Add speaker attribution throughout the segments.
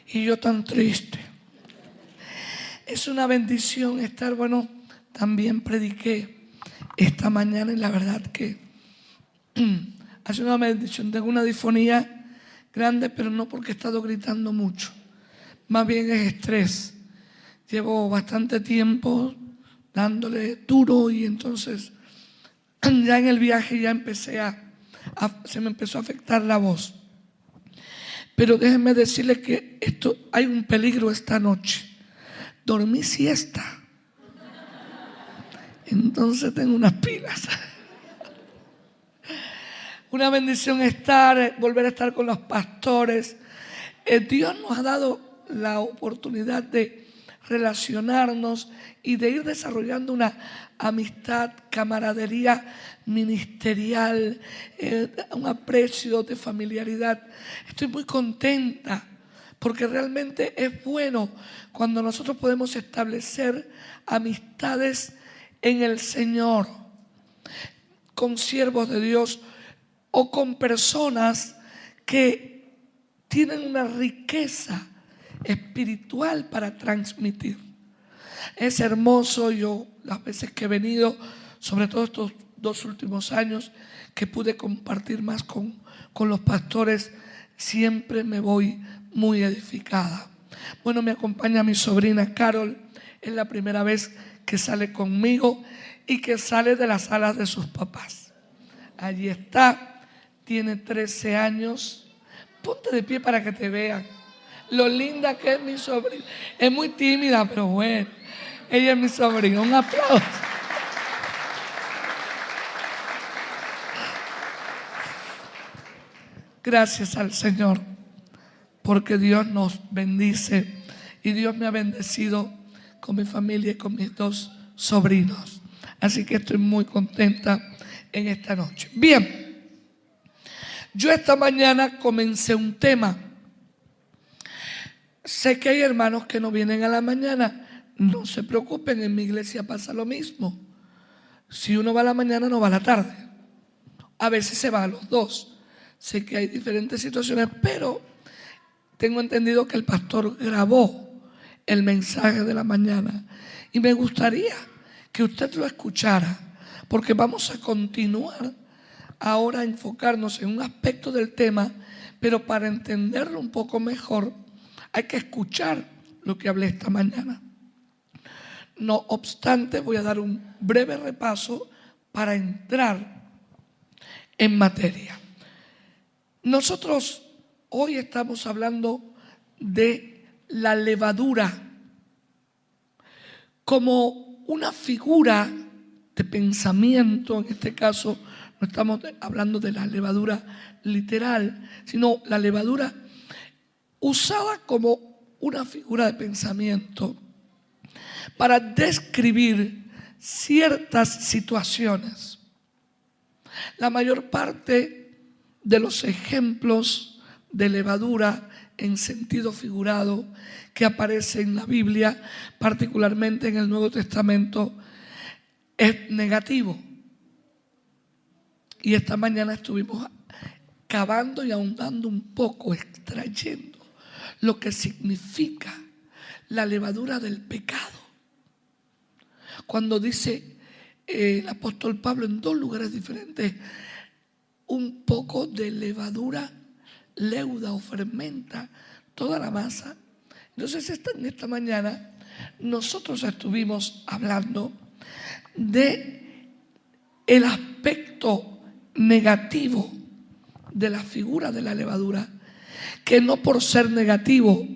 Speaker 1: y yo tan triste. Es una bendición estar, también prediqué esta mañana y la verdad que ha sido una bendición. Tengo una disfonía grande, pero no porque he estado gritando mucho, más bien es estrés. Llevo bastante tiempo dándole duro y entonces ya en el viaje ya se me empezó a afectar la voz. Pero déjenme decirles que hay un peligro esta noche. Dormí siesta. Entonces tengo unas pilas. Una bendición volver a estar con los pastores. Dios nos ha dado la oportunidad de relacionarnos y de ir desarrollando una amistad, camaradería ministerial, un aprecio de familiaridad. Estoy muy contenta porque realmente es bueno cuando nosotros podemos establecer amistades en el Señor, con siervos de Dios o con personas que tienen una riqueza espiritual para transmitir. Es hermoso. Yo las veces que he venido, sobre todo estos 2 últimos años que pude compartir más con los pastores, siempre me voy muy edificada. Me acompaña mi sobrina Carol. Es la primera vez que sale conmigo y que sale de las alas de sus papás. Allí está, tiene 13 años. Ponte de pie para que te vean lo linda que es mi sobrina. Es muy tímida, pero bueno, ella es mi sobrina. Un aplauso. Gracias al Señor, porque Dios nos bendice y Dios me ha bendecido con mi familia y con mis 2 sobrinos. Así que estoy muy contenta en esta noche. Bien, yo esta mañana comencé un tema. Sé que hay hermanos que no vienen a la mañana. No se preocupen, en mi iglesia pasa lo mismo. Si uno va a la mañana, no va a la tarde. A veces se va a los 2. Sé que hay diferentes situaciones, pero tengo entendido que el pastor grabó el mensaje de la mañana y me gustaría que usted lo escuchara, porque vamos a continuar ahora a enfocarnos en un aspecto del tema, pero para entenderlo un poco mejor hay que escuchar lo que hablé esta mañana. No obstante, voy a dar un breve repaso para entrar en materia. Nosotros hoy estamos hablando de la levadura como una figura de pensamiento. En este caso no estamos hablando de la levadura literal, sino la levadura usada como una figura de pensamiento para describir ciertas situaciones. La mayor parte de los ejemplos de levadura en sentido figurado que aparece en la Biblia, particularmente en el Nuevo Testamento, es negativo. Y esta mañana estuvimos cavando y ahondando un poco, extrayendo lo que significa la levadura del pecado. Cuando dice el apóstol Pablo en 2 lugares diferentes, un poco de levadura leuda o fermenta toda la masa. Entonces en esta mañana nosotros estuvimos hablando de el aspecto negativo de la figura de la levadura, que no por ser negativo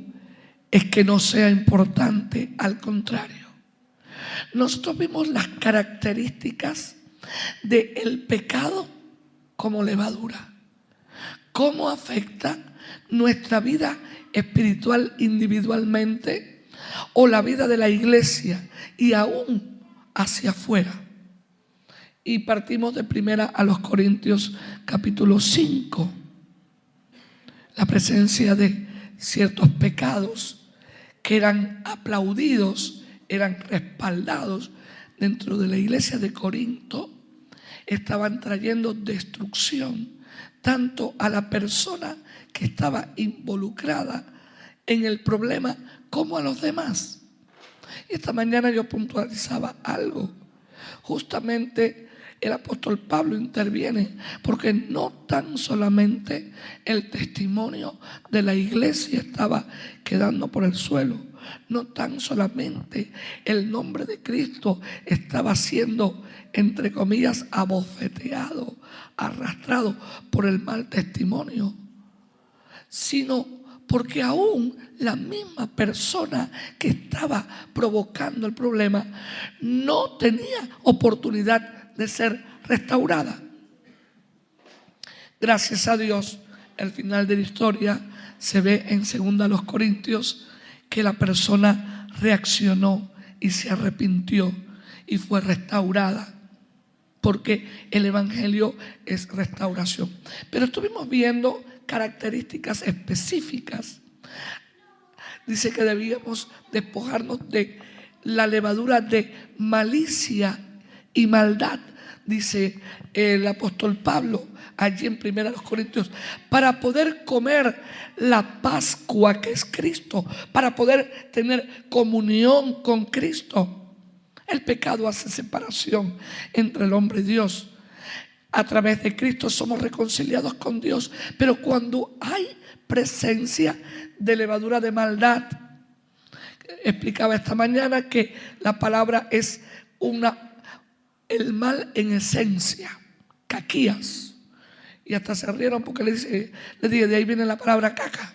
Speaker 1: es que no sea importante, al contrario. Nosotros vimos las características del pecado como levadura, cómo afecta nuestra vida espiritual individualmente o la vida de la iglesia y aún hacia afuera. Y partimos de 1 Corintios capítulo 5, la presencia de ciertos pecados que eran aplaudidos, eran respaldados dentro de la iglesia de Corinto, estaban trayendo destrucción tanto a la persona que estaba involucrada en el problema como a los demás. Y esta mañana yo puntualizaba algo. Justamente el apóstol Pablo interviene porque no tan solamente el testimonio de la iglesia estaba quedando por el suelo, no tan solamente el nombre de Cristo estaba siendo, entre comillas, abofeteado, arrastrado por el mal testimonio, sino porque aún la misma persona que estaba provocando el problema no tenía oportunidad de ser restaurada. Gracias a Dios, al final de la historia se ve en 2 Corintios que la persona reaccionó y se arrepintió y fue restaurada, porque el evangelio es restauración. Pero estuvimos viendo características específicas. Dice que debíamos despojarnos de la levadura de malicia y maldad, dice el apóstol Pablo allí en 1 Corintios, para poder comer la Pascua que es Cristo, para poder tener comunión con Cristo. El pecado hace separación entre el hombre y Dios. A través de Cristo somos reconciliados con Dios, pero cuando hay presencia de levadura de maldad, explicaba esta mañana que la palabra es el mal en esencia, caquías, y hasta se rieron porque le dije, de ahí viene la palabra caca.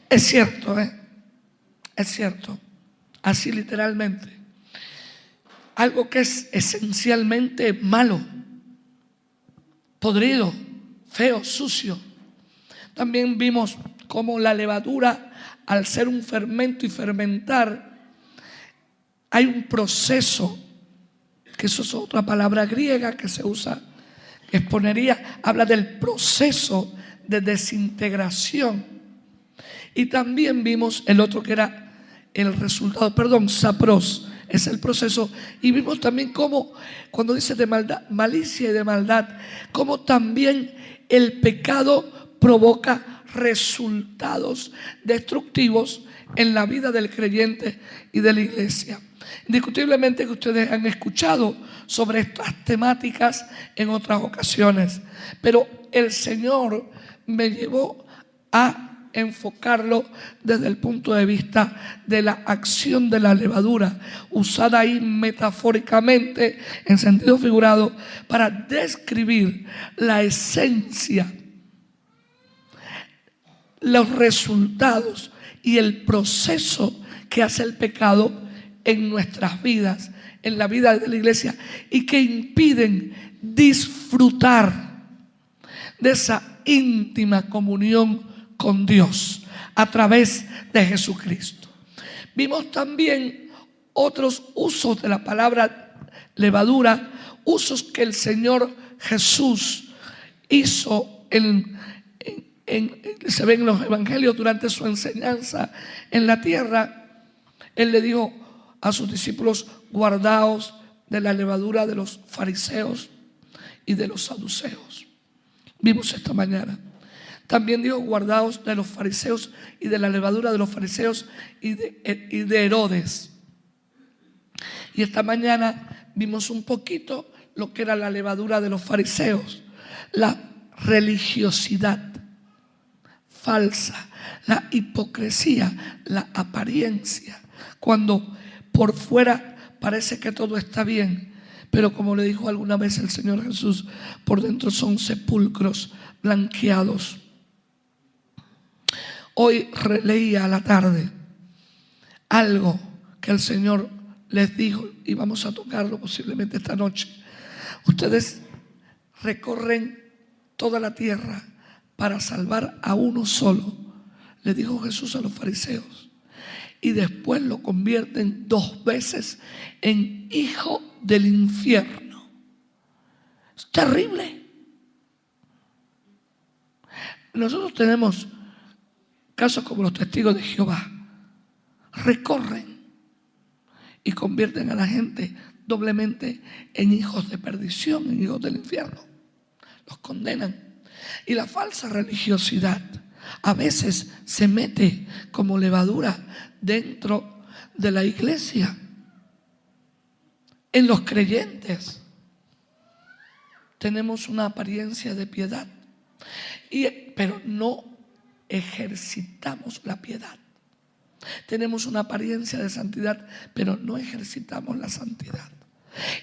Speaker 1: Es cierto, es cierto, así literalmente, algo que es esencialmente malo, podrido, feo, sucio. También vimos cómo la levadura, al ser un fermento y fermentar, hay un proceso, que eso es otra palabra griega que se usa, exponería, habla del proceso de desintegración. Y también vimos el otro que era el resultado, sapros, es el proceso. Y vimos también cómo, cuando dice de maldad, malicia y de maldad, cómo también el pecado provoca resultados destructivos en la vida del creyente y de la iglesia. Indiscutiblemente que ustedes han escuchado sobre estas temáticas en otras ocasiones, pero el Señor me llevó a enfocarlo desde el punto de vista de la acción de la levadura, usada ahí metafóricamente en sentido figurado para describir la esencia, los resultados y el proceso que hace el pecado en nuestras vidas, en la vida de la iglesia, y que impiden disfrutar de esa íntima comunión con Dios a través de Jesucristo. Vimos también otros usos de la palabra levadura, usos que el Señor Jesús hizo se ven en los evangelios durante su enseñanza en la tierra. Él le dijo a sus discípulos: guardaos de la levadura de los fariseos y de los saduceos. Vimos esta mañana. También dijo: guardaos de los fariseos y de la levadura de los fariseos y de Herodes. Y esta mañana vimos un poquito lo que era la levadura de los fariseos, la religiosidad falsa, la hipocresía, la apariencia, cuando por fuera parece que todo está bien, pero como le dijo alguna vez el Señor Jesús, por dentro son sepulcros blanqueados. Hoy releía a la tarde algo que el Señor les dijo, y vamos a tocarlo posiblemente esta noche. Ustedes recorren toda la tierra para salvar a uno solo, le dijo Jesús a los fariseos, y después lo convierten 2 veces en hijo del infierno. Es terrible. Nosotros tenemos casos como los testigos de Jehová. Recorren y convierten a la gente doblemente en hijos de perdición, en hijos del infierno. Los condenan. Y la falsa religiosidad, a veces se mete como levadura dentro de la iglesia, en los creyentes. Tenemos una apariencia de piedad, pero no ejercitamos la piedad. Tenemos una apariencia de santidad, pero no ejercitamos la santidad.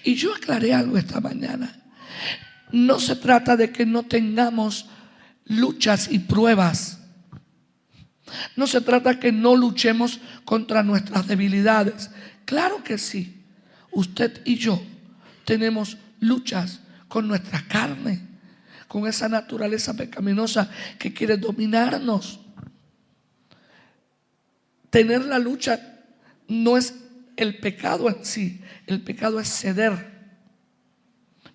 Speaker 1: Y yo aclaré algo esta mañana. No se trata de que no tengamos luchas y pruebas. No se trata que no luchemos contra nuestras debilidades. Claro que sí. Usted y yo tenemos luchas con nuestra carne, con esa naturaleza pecaminosa que quiere dominarnos. Tener la lucha no es el pecado en sí, el pecado es ceder.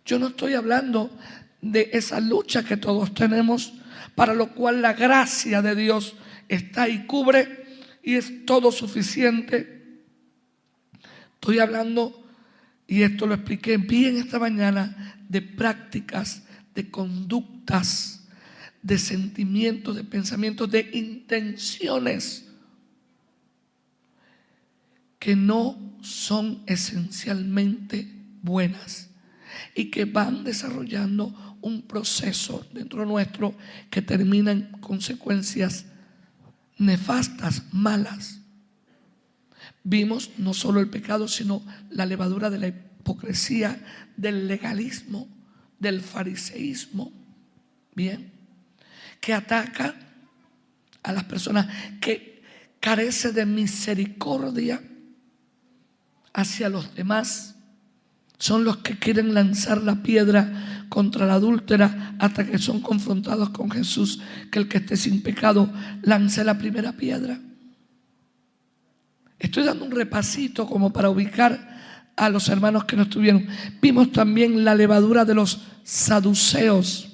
Speaker 1: Yo no estoy hablando de esa lucha que todos tenemos, para lo cual la gracia de Dios está y cubre y es todo suficiente. Estoy hablando, y esto lo expliqué bien esta mañana, de prácticas, de conductas, de sentimientos, de pensamientos, de intenciones que no son esencialmente buenas y que van desarrollando un proceso dentro nuestro que termina en consecuencias nefastas, malas. Vimos no solo el pecado, sino la levadura de la hipocresía, del legalismo, del fariseísmo, bien, que ataca a las personas, que carece de misericordia hacia los demás. Son los que quieren lanzar la piedra contra la adúltera hasta que son confrontados con Jesús, que el que esté sin pecado lance la primera piedra. Estoy dando un repasito como para ubicar a los hermanos que no estuvieron. Vimos también la levadura de los saduceos,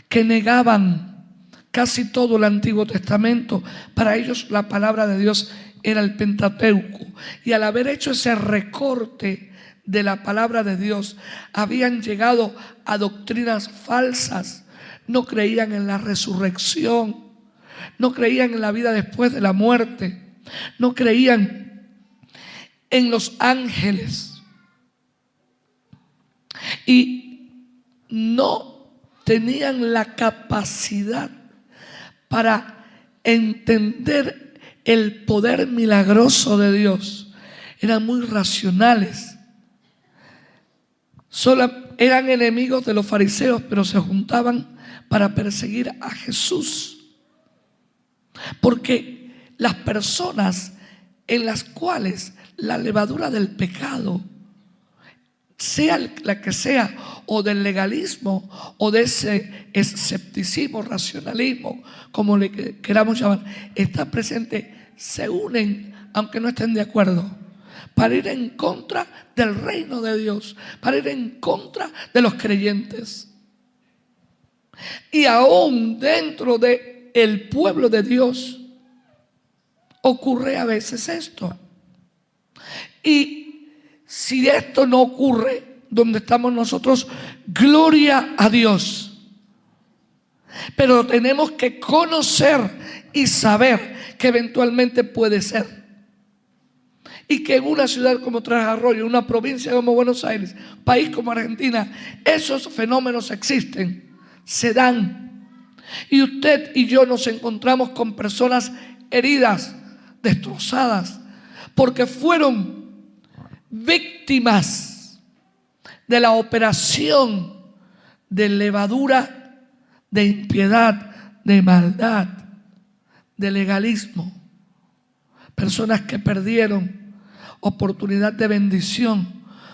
Speaker 1: que negaban casi todo el Antiguo Testamento. Para ellos la palabra de Dios era el Pentateuco, y al haber hecho ese recorte de la palabra de Dios, habían llegado a doctrinas falsas. No creían en la resurrección, no creían en la vida después de la muerte, no creían en los ángeles y no tenían la capacidad para entender el poder milagroso de Dios. Eran muy racionales. Eran enemigos de los fariseos, pero se juntaban para perseguir a Jesús. Porque las personas en las cuales la levadura del pecado, sea la que sea, o del legalismo, o de ese escepticismo, racionalismo, como le queramos llamar, está presente, se unen, aunque no estén de acuerdo, para ir en contra del reino de Dios, para ir en contra de los creyentes. Y aún dentro del pueblo de Dios ocurre a veces esto. Y si esto no ocurre donde estamos nosotros, gloria a Dios. Pero tenemos que conocer y saber que eventualmente puede ser. Y que en una ciudad como Tres Arroyos, una provincia como Buenos Aires, país como Argentina, esos fenómenos existen, se dan. Y usted y yo nos encontramos con personas heridas, destrozadas, porque fueron víctimas de la operación de levadura, de impiedad, de maldad, de legalismo. Personas que perdieron oportunidad de bendición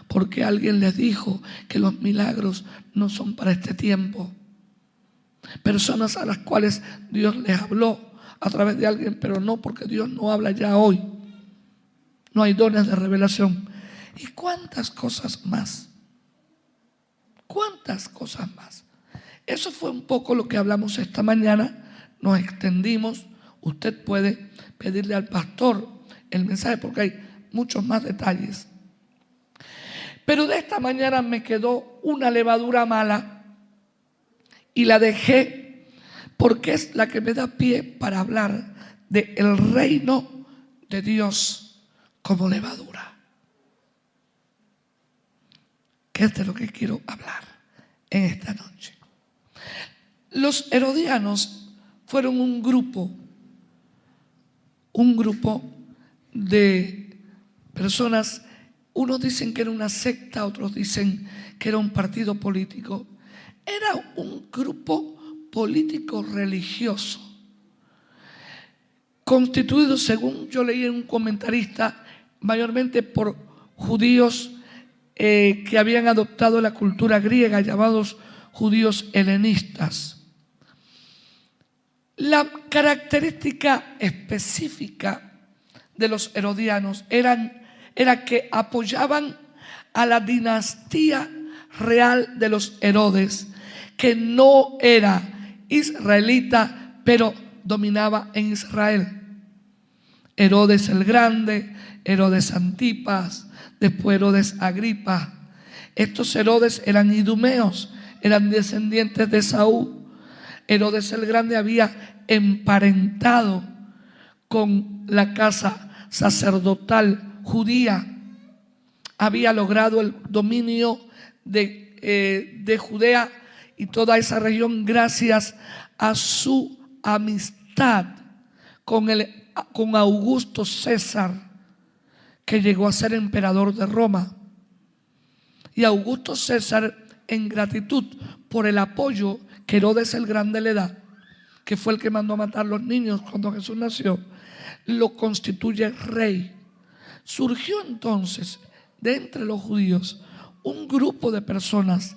Speaker 1: porque alguien les dijo que los milagros no son para este tiempo. Personas a las cuales Dios les habló a través de alguien, pero no, porque Dios no habla ya hoy. No hay dones de revelación. ¿Y cuántas cosas más? ¿Cuántas cosas más? Eso fue un poco lo que hablamos esta mañana. Nos extendimos. Usted puede pedirle al pastor el mensaje porque hay muchos más detalles. Pero de esta mañana me quedó una levadura mala y la dejé porque es la que me da pie para hablar del reino de Dios como levadura. Que es de lo que quiero hablar en esta noche. Los herodianos fueron un grupo de personas. Unos dicen que era una secta, otros dicen que era un partido político. Era un grupo político religioso, constituido, según yo leí en un comentarista, mayormente por judíos que habían adoptado la cultura griega, llamados judíos helenistas. La característica específica de los herodianos era que apoyaban a la dinastía real de los Herodes, que no era israelita, pero dominaba en Israel. Herodes el Grande, Herodes Antipas, después Herodes Agripa. Estos Herodes eran idumeos, eran descendientes de Saúl. Herodes el Grande había emparentado con la casa sacerdotal judía, había logrado el dominio de Judea y toda esa región gracias a su amistad con Augusto César, que llegó a ser emperador de Roma. Y Augusto César, en gratitud por el apoyo que Herodes el Grande le da, que fue el que mandó a matar a los niños cuando Jesús nació, lo constituye rey. Surgió entonces de entre los judíos un grupo de personas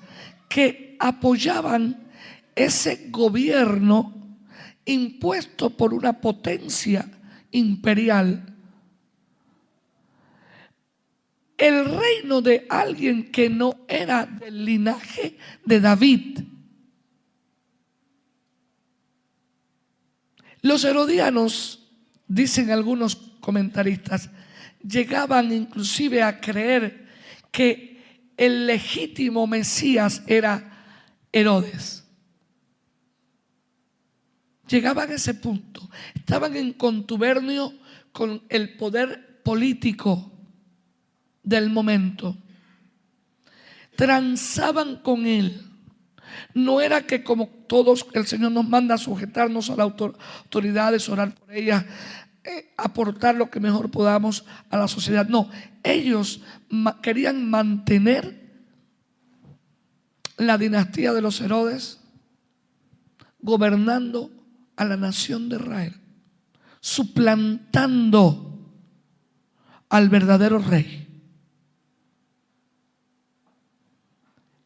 Speaker 1: que apoyaban ese gobierno impuesto por una potencia imperial, el reino de alguien que no era del linaje de David. Los herodianos, dicen algunos comentaristas, llegaban inclusive a creer que el legítimo Mesías era Herodes. Llegaban a ese punto. Estaban en contubernio con el poder político del momento. Transaban con él. No era que, como todos, el Señor nos manda a sujetarnos a las autoridades, orar por ellas, aportar lo que mejor podamos a la sociedad. No, ellos querían mantener la dinastía de los Herodes gobernando a la nación de Israel, suplantando al verdadero rey.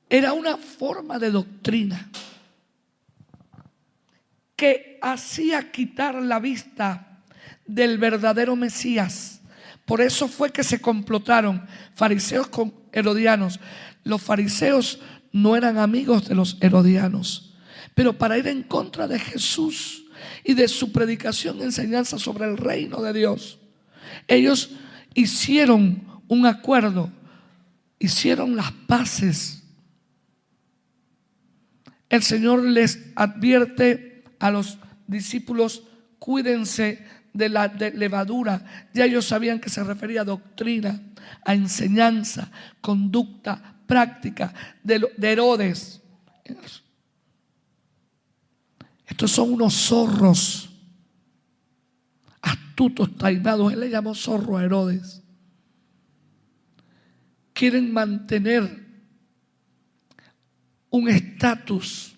Speaker 1: Era una forma de doctrina que hacía quitar la vista del verdadero Mesías. Por eso fue que se complotaron fariseos con herodianos. Los fariseos no eran amigos de los herodianos, pero para ir en contra de Jesús y de su predicación y enseñanza sobre el reino de Dios, ellos hicieron un acuerdo, hicieron las paces. El Señor les advierte a los discípulos: cuídense de la levadura. Ya ellos sabían que se refería a doctrina, a enseñanza, conducta, práctica de Herodes. Estos son unos zorros astutos, taimados. Él le llamó zorro a Herodes. Quieren mantener un estatus,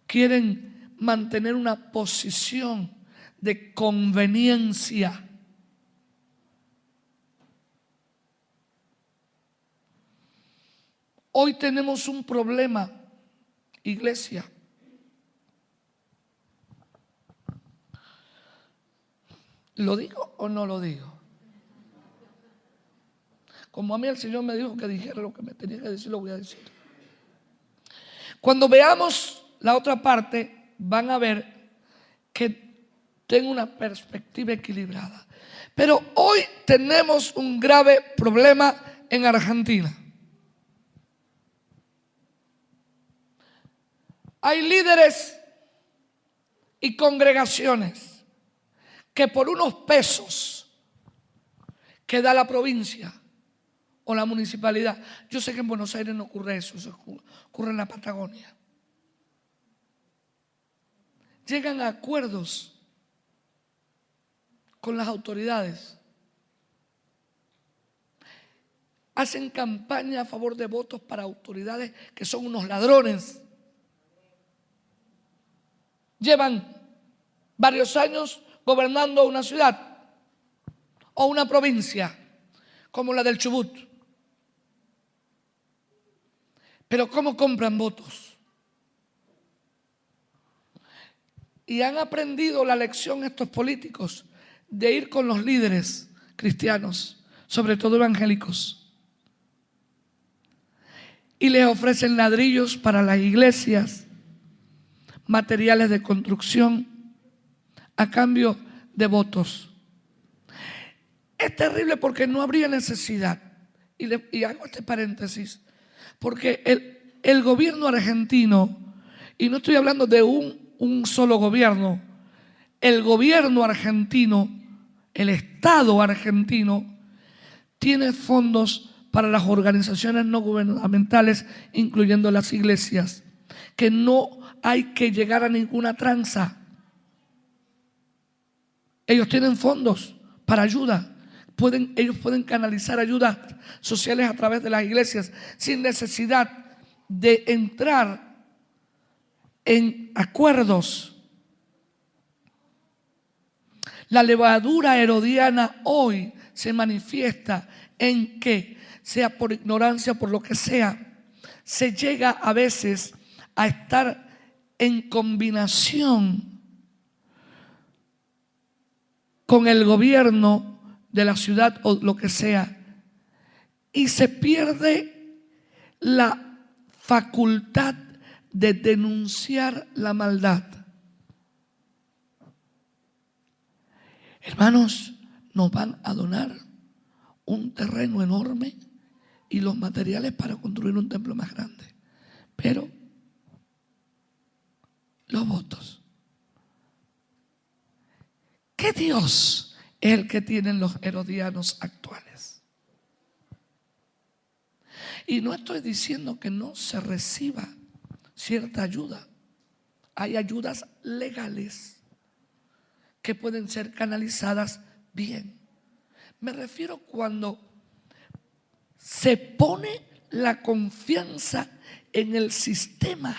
Speaker 1: quieren mantener una posición de conveniencia. Hoy tenemos un problema, iglesia. ¿Lo digo o no lo digo? Como a mí el Señor me dijo que dijera lo que me tenía que decir, lo voy a decir. Cuando veamos la otra parte, van a ver que tengo una perspectiva equilibrada. Pero hoy tenemos un grave problema en Argentina. Hay líderes y congregaciones que por unos pesos que da la provincia o la municipalidad, yo sé que en Buenos Aires no ocurre eso, eso ocurre en la Patagonia, llegan a acuerdos con las autoridades, hacen campaña a favor de votos para autoridades que son unos ladrones. Llevan varios años gobernando una ciudad o una provincia como la del Chubut. Pero ¿cómo compran votos? Y han aprendido la lección estos políticos de ir con los líderes cristianos, sobre todo evangélicos, y les ofrecen ladrillos para las iglesias, materiales de construcción, a cambio de votos. Es terrible porque no habría necesidad, y hago este paréntesis, porque el gobierno argentino, y no estoy hablando de un solo gobierno, el gobierno argentino, el Estado argentino, tiene fondos para las organizaciones no gubernamentales, incluyendo las iglesias, que no hay que llegar a ninguna tranza. Ellos tienen fondos para ayuda. Ellos pueden canalizar ayudas sociales a través de las iglesias sin necesidad de entrar en acuerdos. La levadura herodiana hoy se manifiesta en que, sea por ignorancia o por lo que sea, se llega a veces a estar en combinación con el gobierno de la ciudad o lo que sea, y se pierde la facultad de denunciar la maldad. Hermanos, nos van a donar un terreno enorme y los materiales para construir un templo más grande, pero los votos. ¿Qué Dios es el que tienen los herodianos actuales? Y no estoy diciendo que no se reciba cierta ayuda. Hay ayudas legales que pueden ser canalizadas bien. Me refiero cuando se pone la confianza en el sistema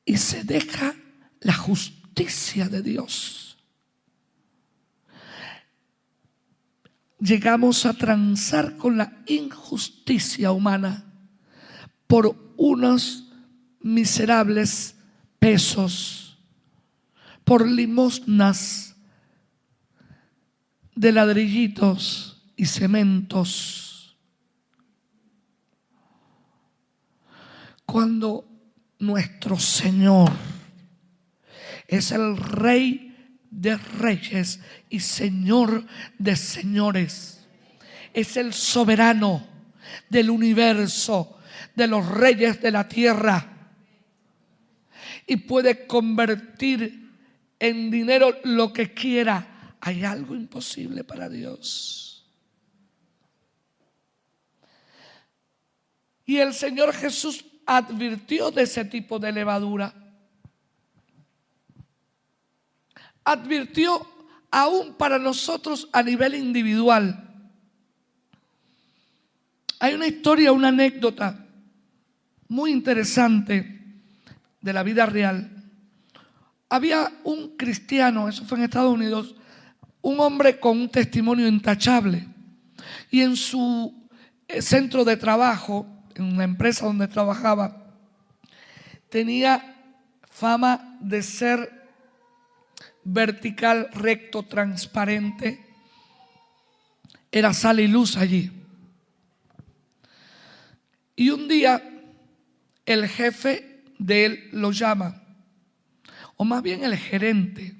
Speaker 1: y se deja la justicia de Dios. Llegamos a transar con la injusticia humana por unos miserables pesos, por limosnas de ladrillitos y cementos. Cuando nuestro Señor es el Rey de reyes y Señor de señores, es el soberano del universo, de los reyes de la tierra, y puede convertir en dinero lo que quiera. ¿Hay algo imposible para Dios? Y el Señor Jesús advirtió de ese tipo de levadura. Advirtió aún para nosotros a nivel individual. Hay una historia, una anécdota muy interesante de la vida real. Había un cristiano, eso fue en Estados Unidos, un hombre con un testimonio intachable, y en su centro de trabajo, en una empresa donde trabajaba, tenía fama de ser vertical, recto, transparente. Era sal y luz allí. Y un día el jefe de él lo llama, o más bien el gerente,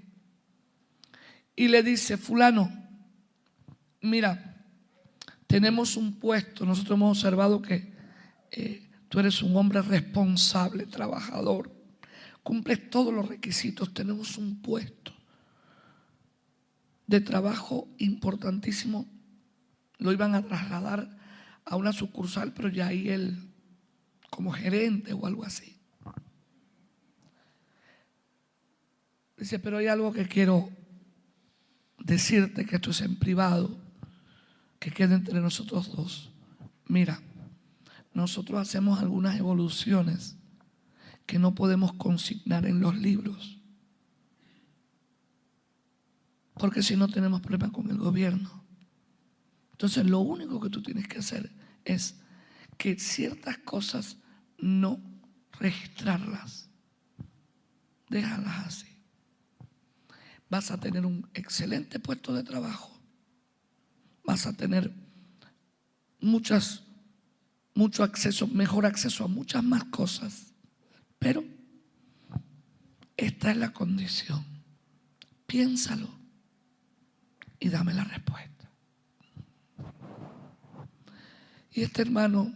Speaker 1: y le dice: fulano, mira, tenemos un puesto. Nosotros hemos observado que Tú eres un hombre responsable, trabajador, cumples todos los requisitos, tenemos un puesto de trabajo importantísimo. Lo iban a trasladar a una sucursal, pero ya ahí él como gerente o algo así. Dice, pero hay algo que quiero decirte, que esto es en privado, que quede entre nosotros dos. Mira, nosotros hacemos algunas evoluciones que no podemos consignar en los libros, porque si no tenemos problemas con el gobierno. Entonces lo único que tú tienes que hacer es que ciertas cosas no registrarlas, déjalas así. Vas a tener un excelente puesto de trabajo, vas a tener mucho acceso, mejor acceso a muchas más cosas, pero esta es la condición. Piénsalo y dame la respuesta. Y este hermano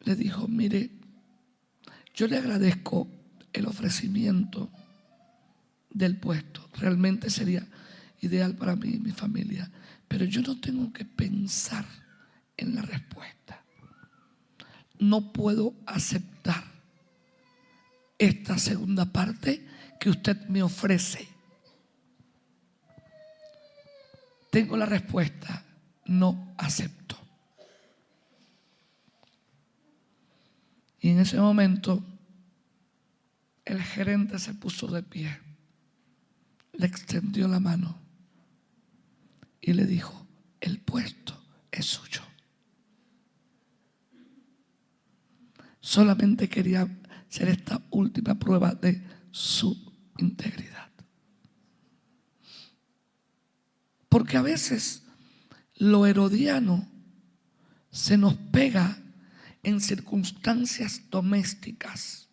Speaker 1: le dijo, mire, yo le agradezco el ofrecimiento del puesto, realmente sería ideal para mí y mi familia, pero yo no tengo que pensar en la respuesta. No puedo aceptar esta segunda parte que usted me ofrece. Tengo la respuesta, no acepto. Y en ese momento el gerente se puso de pie, le extendió la mano y le dijo, el puesto es suyo. Solamente quería hacer esta última prueba de su integridad. Porque a veces lo herodiano se nos pega en circunstancias domésticas.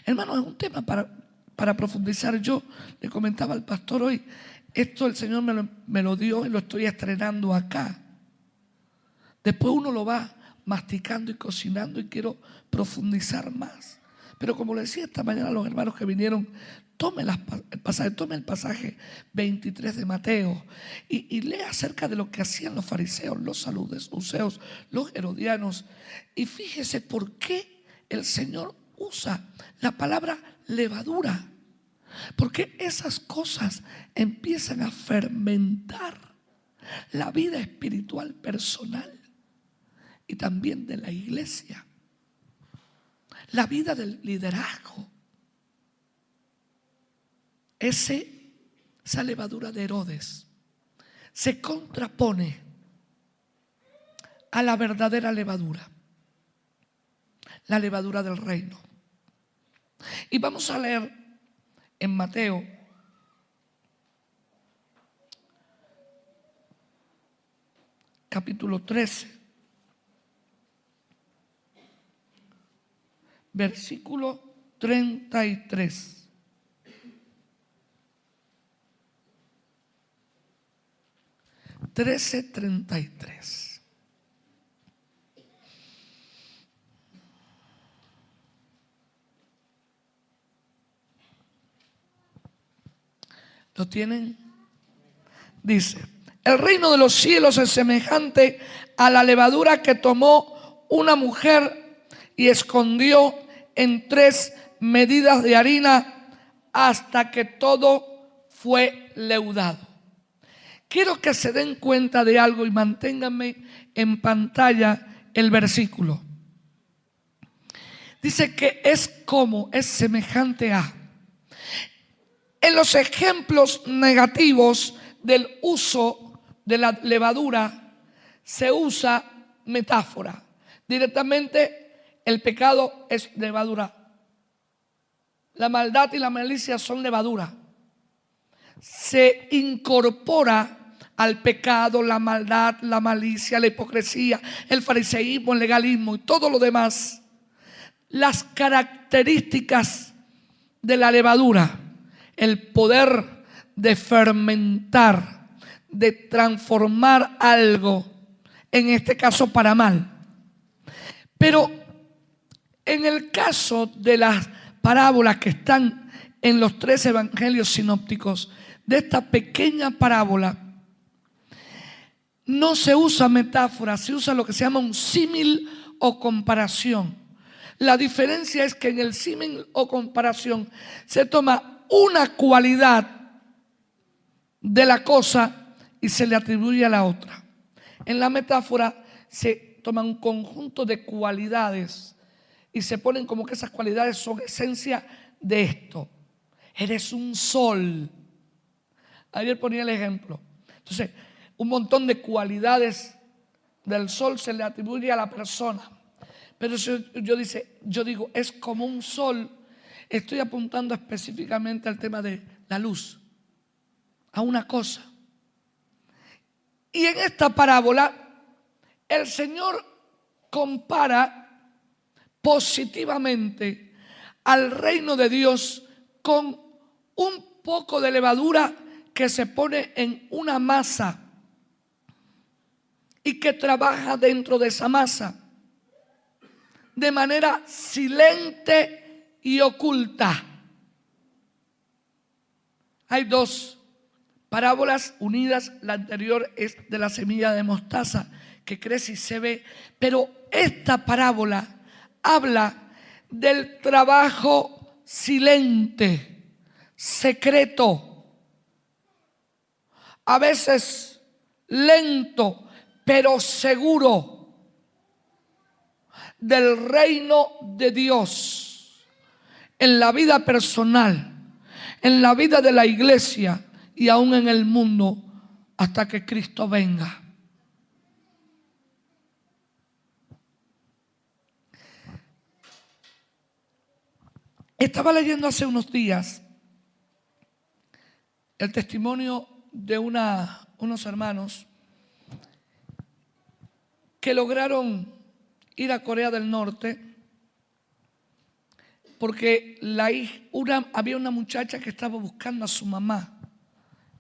Speaker 1: Hermano, es un tema para profundizar. Yo le comentaba al pastor hoy, esto el Señor me lo dio y lo estoy estrenando acá. Después uno lo va masticando y cocinando y quiero profundizar más. Pero como le decía esta mañana a los hermanos que vinieron, tome el pasaje 23 de Mateo y lea acerca de lo que hacían los fariseos, los saduceos, los herodianos. Y fíjese por qué el Señor usa la palabra levadura. Porque esas cosas empiezan a fermentar la vida espiritual personal y también de la iglesia, la vida del liderazgo. Esa levadura de Herodes se contrapone a la verdadera levadura, la levadura del reino. Y vamos a leer en Mateo capítulo 13, versículo 33. $13:33. ¿Lo tienen? Dice, el reino de los cielos es semejante a la levadura que tomó una mujer y escondió en 3 medidas de harina hasta que todo fue leudado. Quiero que se den cuenta de algo y manténganme en pantalla el versículo. Dice que es semejante a. En los ejemplos negativos del uso de la levadura se usa metáfora. Directamente el pecado es levadura. La maldad y la malicia son levadura. Se incorpora al pecado, la maldad, la malicia, la hipocresía, el fariseísmo, el legalismo y todo lo demás. Las características de la levadura, el poder de fermentar, de transformar algo, en este caso para mal. Pero en el caso de las parábolas que están en los 3 evangelios sinópticos, de esta pequeña parábola, no se usa metáfora, se usa lo que se llama un símil o comparación. La diferencia es que en el símil o comparación se toma una cualidad de la cosa y se le atribuye a la otra. En la metáfora se toma un conjunto de cualidades y se ponen como que esas cualidades son esencia de esto. Eres un sol. Ayer ponía el ejemplo. Entonces, un montón de cualidades del sol se le atribuye a la persona. Pero si yo digo, es como un sol, estoy apuntando específicamente al tema de la luz, a una cosa. Y en esta parábola, el Señor compara positivamente al reino de Dios con un poco de levadura que se pone en una masa y que trabaja dentro de esa masa de manera silente y oculta. Hay 2 parábolas unidas. La anterior es de la semilla de mostaza que crece y se ve, pero esta parábola habla del trabajo silente, secreto, a veces lento, pero seguro, del reino de Dios en la vida personal, en la vida de la iglesia y aún en el mundo hasta que Cristo venga. Estaba leyendo hace unos días el testimonio de unos hermanos que lograron ir a Corea del Norte porque había una muchacha que estaba buscando a su mamá.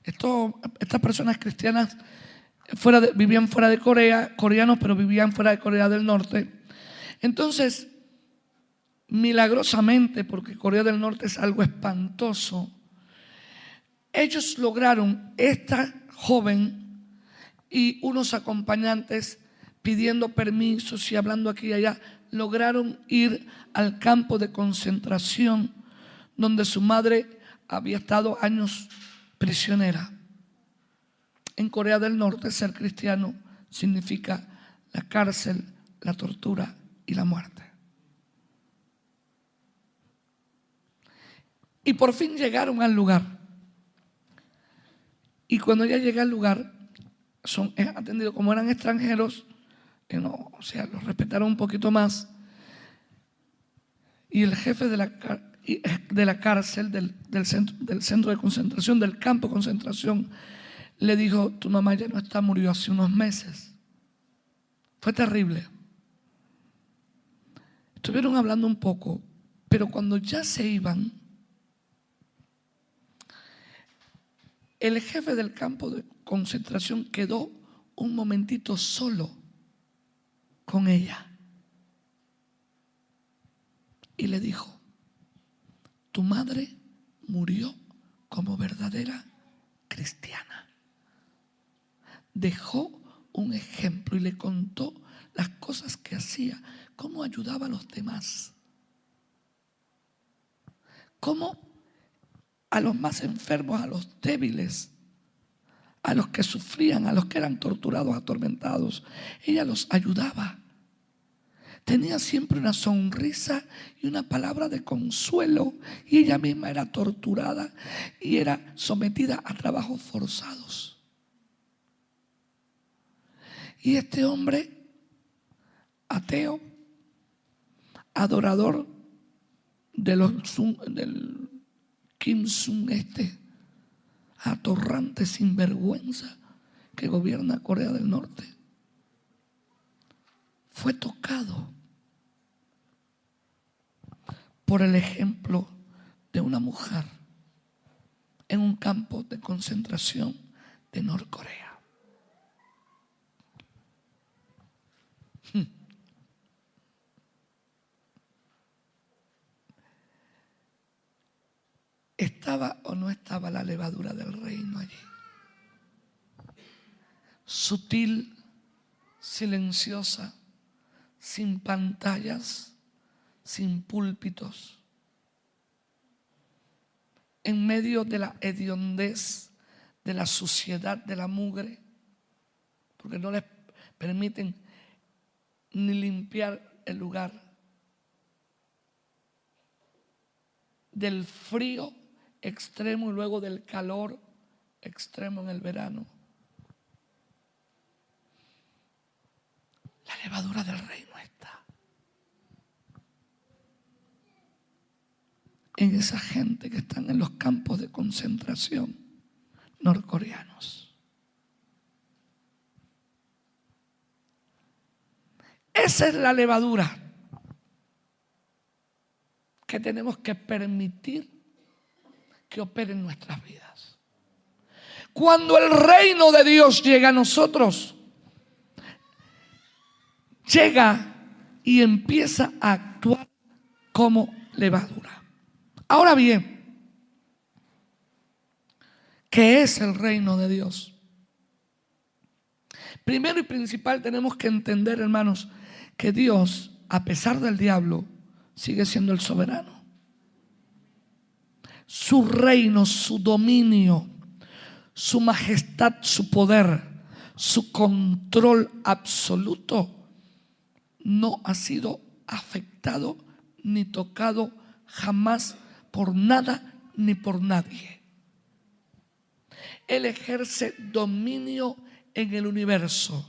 Speaker 1: Estas personas cristianas vivían fuera de Corea, coreanos, pero vivían fuera de Corea del Norte. Entonces, milagrosamente, porque Corea del Norte es algo espantoso, ellos lograron, esta joven y unos acompañantes pidiendo permisos y hablando aquí y allá, lograron ir al campo de concentración donde su madre había estado años prisionera. En Corea del Norte, ser cristiano significa la cárcel, la tortura y la muerte. Y por fin llegaron al lugar. Y cuando ya llegué al lugar, son atendidos como eran extranjeros, los respetaron un poquito más. Y el jefe de la cárcel, del centro de concentración, del campo de concentración, le dijo: tu mamá ya no está, murió hace unos meses. Fue terrible. Estuvieron hablando un poco, pero cuando ya se iban, el jefe del campo de concentración quedó un momentito solo con ella y le dijo: tu madre murió como verdadera cristiana. Dejó un ejemplo y le contó las cosas que hacía, cómo ayudaba a los demás, cómo a los más enfermos, a los débiles, a los que sufrían, a los que eran torturados, atormentados, ella los ayudaba. Tenía siempre una sonrisa y una palabra de consuelo, y ella misma era torturada y era sometida a trabajos forzados. Y este hombre, ateo, adorador del Kim Jong, atorrante sinvergüenza que gobierna Corea del Norte, fue tocado por el ejemplo de una mujer en un campo de concentración de Norcorea. ¿estaba o no estaba la levadura del reino allí? Sutil, silenciosa, sin pantallas, sin púlpitos, en medio de la hediondez, de la suciedad, de la mugre, porque no les permiten ni limpiar el lugar, del frío extremo y luego del calor extremo en el verano. La levadura del reino está en esa gente que están en los campos de concentración norcoreanos. Esa es la levadura que tenemos que permitir que opere en nuestras vidas. Cuando el reino de Dios llega a nosotros, llega y empieza a actuar como levadura. Ahora bien, ¿qué es el reino de Dios? Primero y principal tenemos que entender, hermanos, que Dios, a pesar del diablo, sigue siendo el soberano. Su reino, su dominio, su majestad, su poder, su control absoluto no ha sido afectado ni tocado jamás por nada ni por nadie. Él ejerce dominio en el universo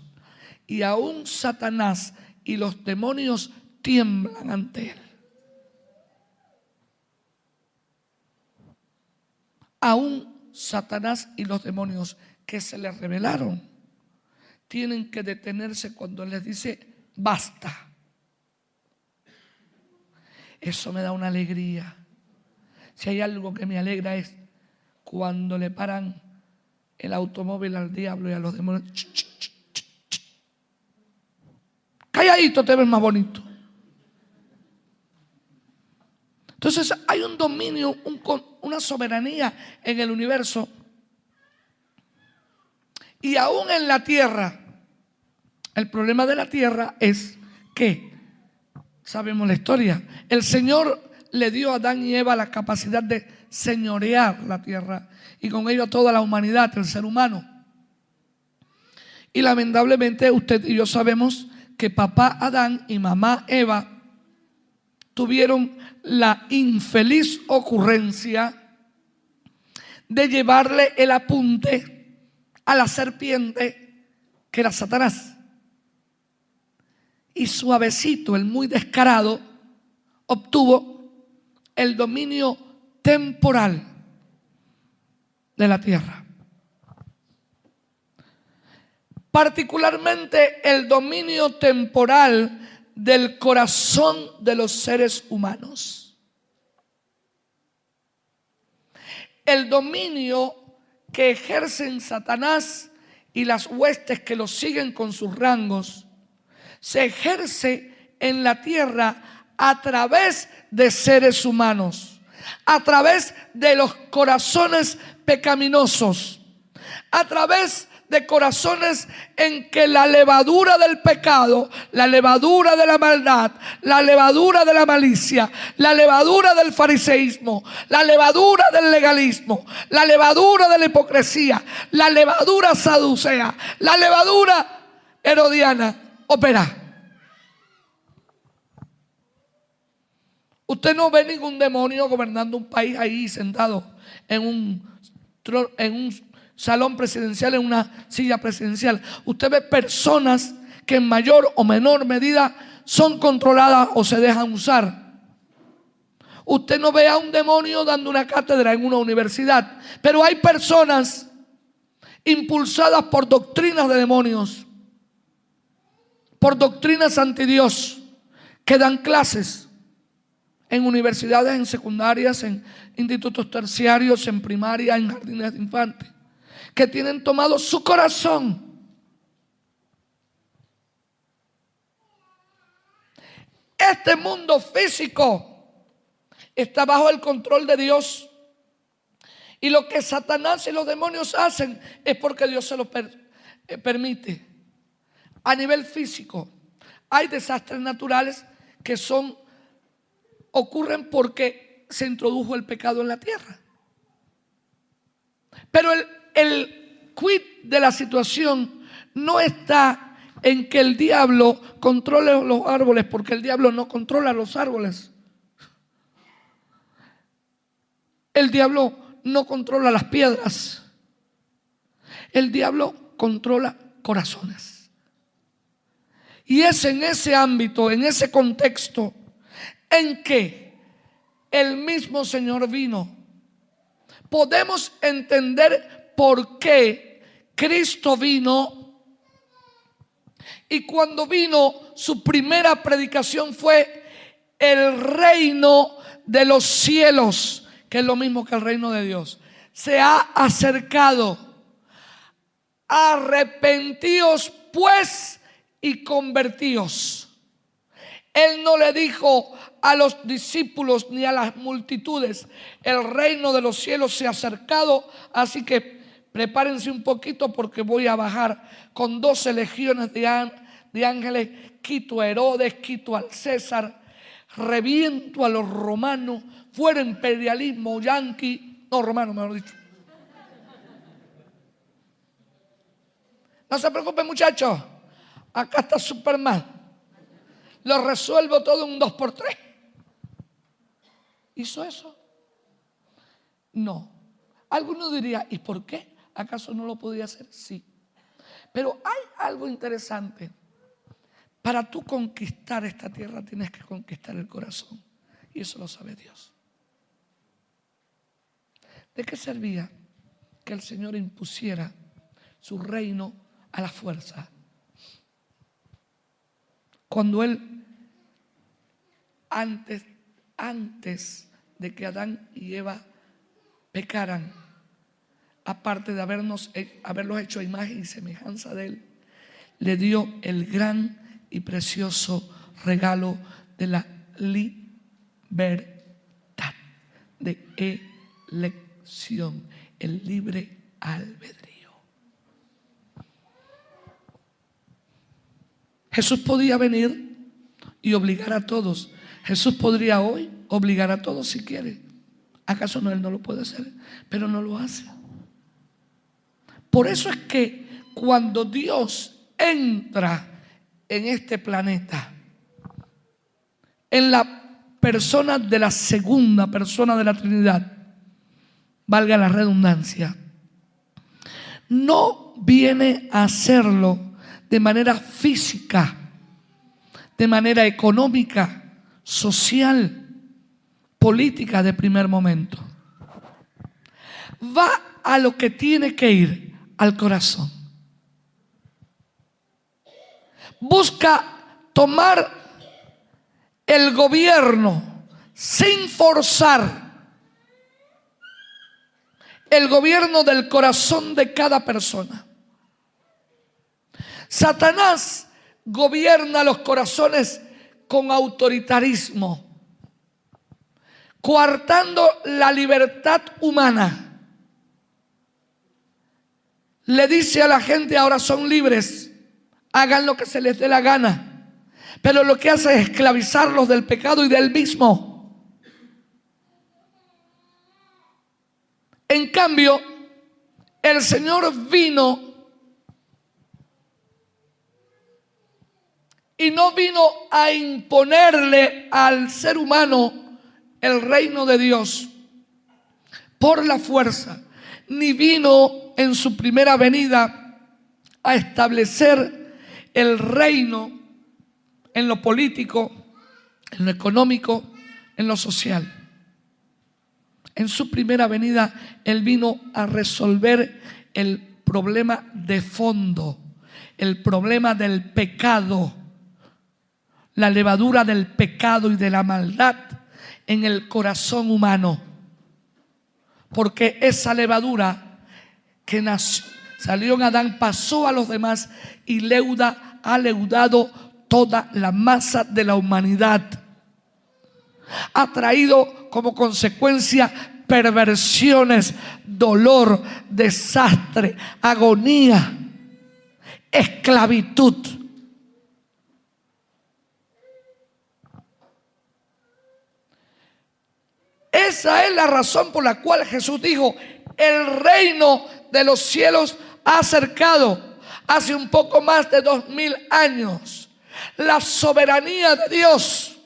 Speaker 1: y aún Satanás y los demonios tiemblan ante él. Aún Satanás y los demonios que se les rebelaron tienen que detenerse cuando les dice basta. Eso me da una alegría. Si hay algo que me alegra es cuando le paran el automóvil al diablo y a los demonios. Ch, ch, ch, ch, ch. Calladito te ves más bonito. Entonces hay un dominio, una soberanía en el universo y aún en la tierra. El problema de la tierra es que, sabemos la historia, el Señor le dio a Adán y Eva la capacidad de señorear la tierra y con ello a toda la humanidad, el ser humano. Y lamentablemente usted y yo sabemos que papá Adán y mamá Eva tuvieron la infeliz ocurrencia de llevarle el apunte a la serpiente que era Satanás. Y suavecito, el muy descarado, obtuvo el dominio temporal de la tierra. Particularmente el dominio temporal del corazón de los seres humanos. El dominio que ejercen Satanás y las huestes que los siguen con sus rangos se ejerce en la tierra a través de seres humanos, a través de los corazones pecaminosos, a través de corazones en que la levadura del pecado, la levadura de la maldad, la levadura de la malicia, la levadura del fariseísmo, la levadura del legalismo, la levadura de la hipocresía, la levadura saducea, la levadura herodiana opera. Usted no ve ningún demonio gobernando un país ahí sentado en un salón presidencial, en una silla presidencial. Usted ve personas que en mayor o menor medida son controladas o se dejan usar. Usted no ve a un demonio dando una cátedra en una universidad, pero hay personas impulsadas por doctrinas de demonios, por doctrinas anti Dios, que dan clases en universidades, en secundarias, en institutos terciarios, en primaria, en jardines de infantes, que tienen tomado su corazón. Este mundo físico está bajo el control de Dios. Y lo que Satanás y los demonios hacen es porque Dios se lo permite. A nivel físico, hay desastres naturales que ocurren porque se introdujo el pecado en la tierra. Pero el quid de la situación no está en que el diablo controle los árboles, porque el diablo no controla los árboles. El diablo no controla las piedras. El diablo controla corazones. Y es en ese ámbito, en ese contexto, en que el mismo Señor vino. Podemos entender por qué Cristo vino. Y cuando vino, su primera predicación fue el reino de los cielos, que es lo mismo que el reino de Dios. Se ha acercado. Arrepentíos pues y convertíos. Él no le dijo a los discípulos ni a las multitudes: el reino de los cielos se ha acercado, así que prepárense un poquito porque voy a bajar con 12 legiones de ángeles, quito a Herodes, quito al César, reviento a los romanos, fuera imperialismo yanqui, no romano mejor dicho. No se preocupen, muchachos, acá está Superman. Lo resuelvo todo en un 2x3. ¿Hizo eso? No. Alguno diría: ¿y por qué? ¿Acaso no lo podía hacer? Sí. Pero hay algo interesante. Para tú conquistar esta tierra tienes que conquistar el corazón. Y eso lo sabe Dios. ¿De qué servía que el Señor impusiera su reino a la fuerza? Cuando Él, antes de que Adán y Eva pecaran, aparte de haberlos hecho a imagen y semejanza de Él, le dio el gran y precioso regalo de la libertad, de elección, el libre albedrío. Jesús podía venir y obligar a todos. Jesús podría hoy obligar a todos si quiere. ¿Acaso no? Él no lo puede hacer, pero no lo hace. Por eso es que cuando Dios entra en este planeta, en la persona de la segunda persona de la Trinidad, valga la redundancia, no viene a hacerlo de manera física, de manera económica, social, política de primer momento. Va a lo que tiene que ir, al corazón. Busca tomar el gobierno sin forzar, el gobierno del corazón de cada persona. Satanás gobierna los corazones con autoritarismo, coartando la libertad humana. Le dice a la gente: ahora son libres, hagan lo que se les dé la gana. Pero lo que hace es esclavizarlos del pecado y del mismo. En cambio, el Señor vino y no vino a imponerle al ser humano el reino de Dios por la fuerza, ni vino en su primera venida a establecer el reino en lo político, en lo económico, en lo social. En su primera venida, Él vino a resolver el problema de fondo, el problema del pecado, la levadura del pecado y de la maldad en el corazón humano. Porque esa levadura que salió en Adán pasó a los demás y ha leudado toda la masa de la humanidad. Ha traído como consecuencia perversiones, dolor, desastre, agonía, esclavitud. Esa es la razón por la cual Jesús dijo: el reino de los cielos ha acercado. Hace un poco más de 2000 años, la soberanía de Dios,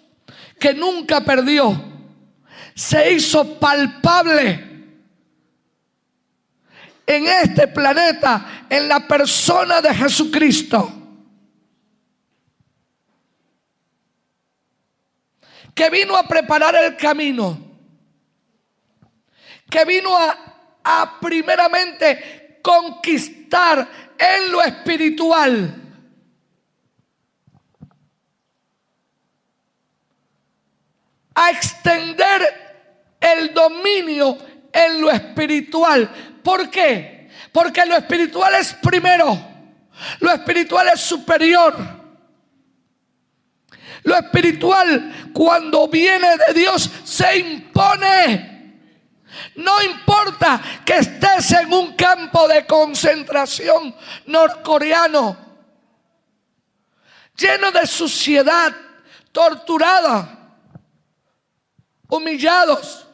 Speaker 1: que nunca perdió, se hizo palpable en este planeta, en la persona de Jesucristo, que vino a preparar el camino, que vino a primeramente conquistar en lo espiritual, a extender el dominio en lo espiritual. ¿Por qué? Porque lo espiritual es primero, lo espiritual es superior. Lo espiritual, cuando viene de Dios, se impone. No importa que estés en un campo de concentración norcoreano, lleno de suciedad, torturada, humillados.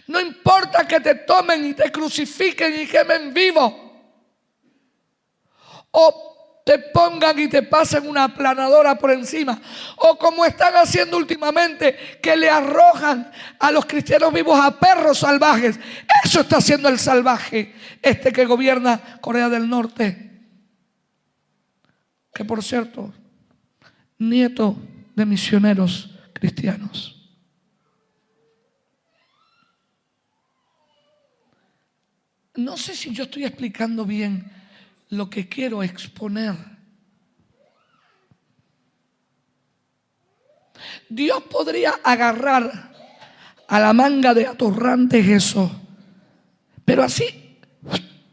Speaker 1: No importa que te tomen y te crucifiquen y quemen vivo, o te pongan y te pasen una aplanadora por encima, o como están haciendo últimamente, que le arrojan a los cristianos vivos a perros salvajes. Eso está haciendo el salvaje que gobierna Corea del Norte, que por cierto, nieto de misioneros cristianos. No sé si yo estoy explicando bien lo que quiero exponer. Dios podría agarrar a la manga de atorrantes eso, pero así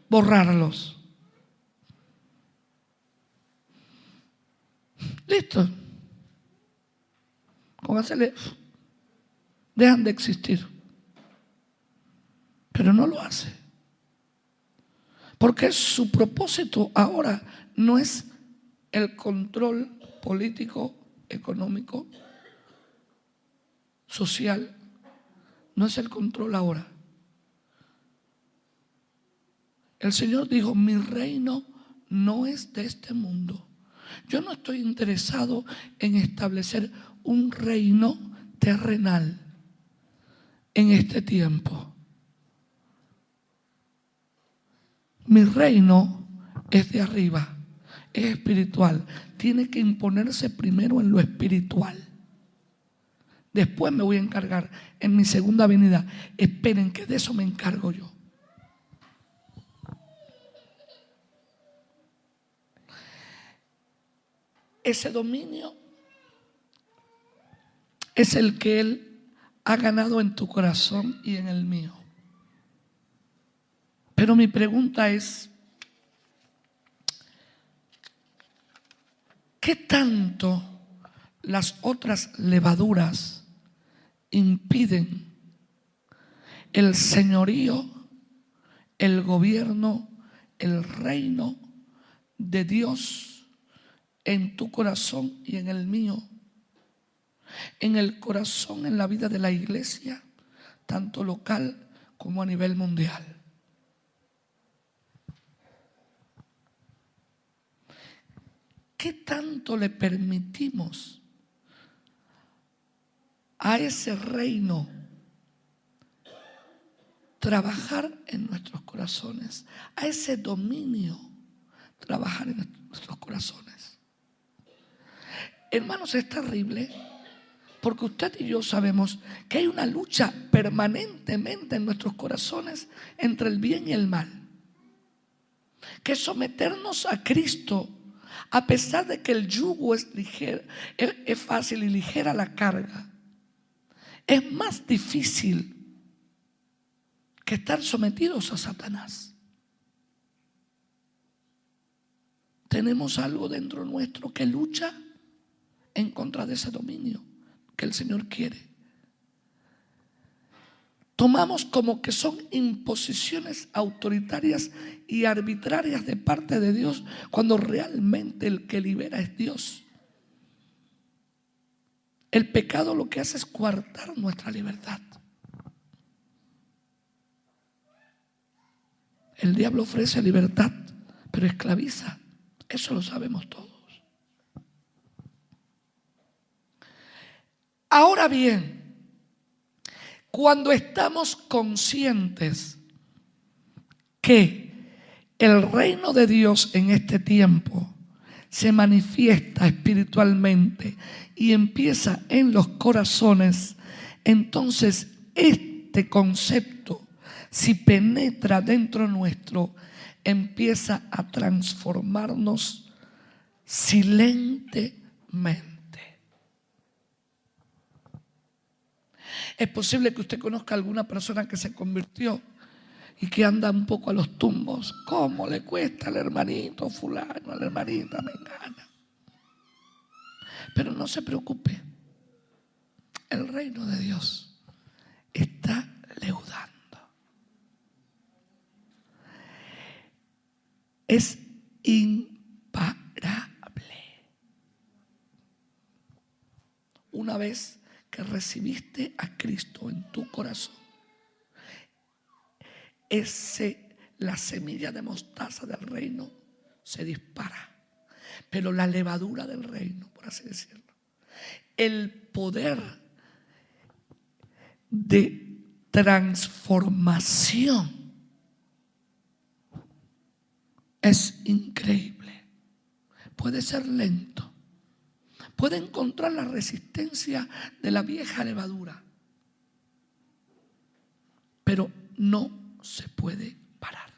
Speaker 1: borrarlos. Listo. Con hacerle, dejan de existir. Pero no lo hace. Porque su propósito ahora no es el control político, económico, social. No es el control ahora. El Señor dijo: mi reino no es de este mundo. Yo no estoy interesado en establecer un reino terrenal en este tiempo. Mi reino es de arriba, es espiritual. Tiene que imponerse primero en lo espiritual. Después me voy a encargar en mi segunda venida. Esperen que de eso me encargo yo. Ese dominio es el que Él ha ganado en tu corazón y en el mío. Pero mi pregunta es: ¿qué tanto las otras levaduras impiden el señorío, el gobierno, el reino de Dios en tu corazón y en el mío? En el corazón, en la vida de la iglesia, tanto local como a nivel mundial. ¿Qué tanto le permitimos a ese reino trabajar en nuestros corazones? A ese dominio trabajar en nuestros corazones. Hermanos, es terrible, porque usted y yo sabemos que hay una lucha permanentemente en nuestros corazones entre el bien y el mal. Que someternos a Cristo, a pesar de que el yugo es ligero, es fácil y ligera la carga, es más difícil que estar sometidos a Satanás. Tenemos algo dentro nuestro que lucha en contra de ese dominio que el Señor quiere. tomamos como que son imposiciones autoritarias y arbitrarias de parte de Dios, cuando realmente el que libera es Dios. El pecado lo que hace es coartar nuestra libertad. El diablo ofrece libertad, pero esclaviza. Eso lo sabemos todos. Ahora bien, cuando estamos conscientes que el reino de Dios en este tiempo se manifiesta espiritualmente y empieza en los corazones, entonces este concepto, si penetra dentro nuestro, empieza a transformarnos silentemente. Es posible que usted conozca a alguna persona que se convirtió y que anda un poco a los tumbos. ¿Cómo le cuesta al hermanito fulano, a la hermanita mengana? Pero no se preocupe, el reino de Dios está leudando. Es imparable. Una vez que recibiste a Cristo en tu corazón, la semilla de mostaza del reino se dispara. Pero la levadura del reino, por así decirlo, el poder de transformación es increíble. Puede ser lento, puede encontrar la resistencia de la vieja levadura, pero no se puede parar.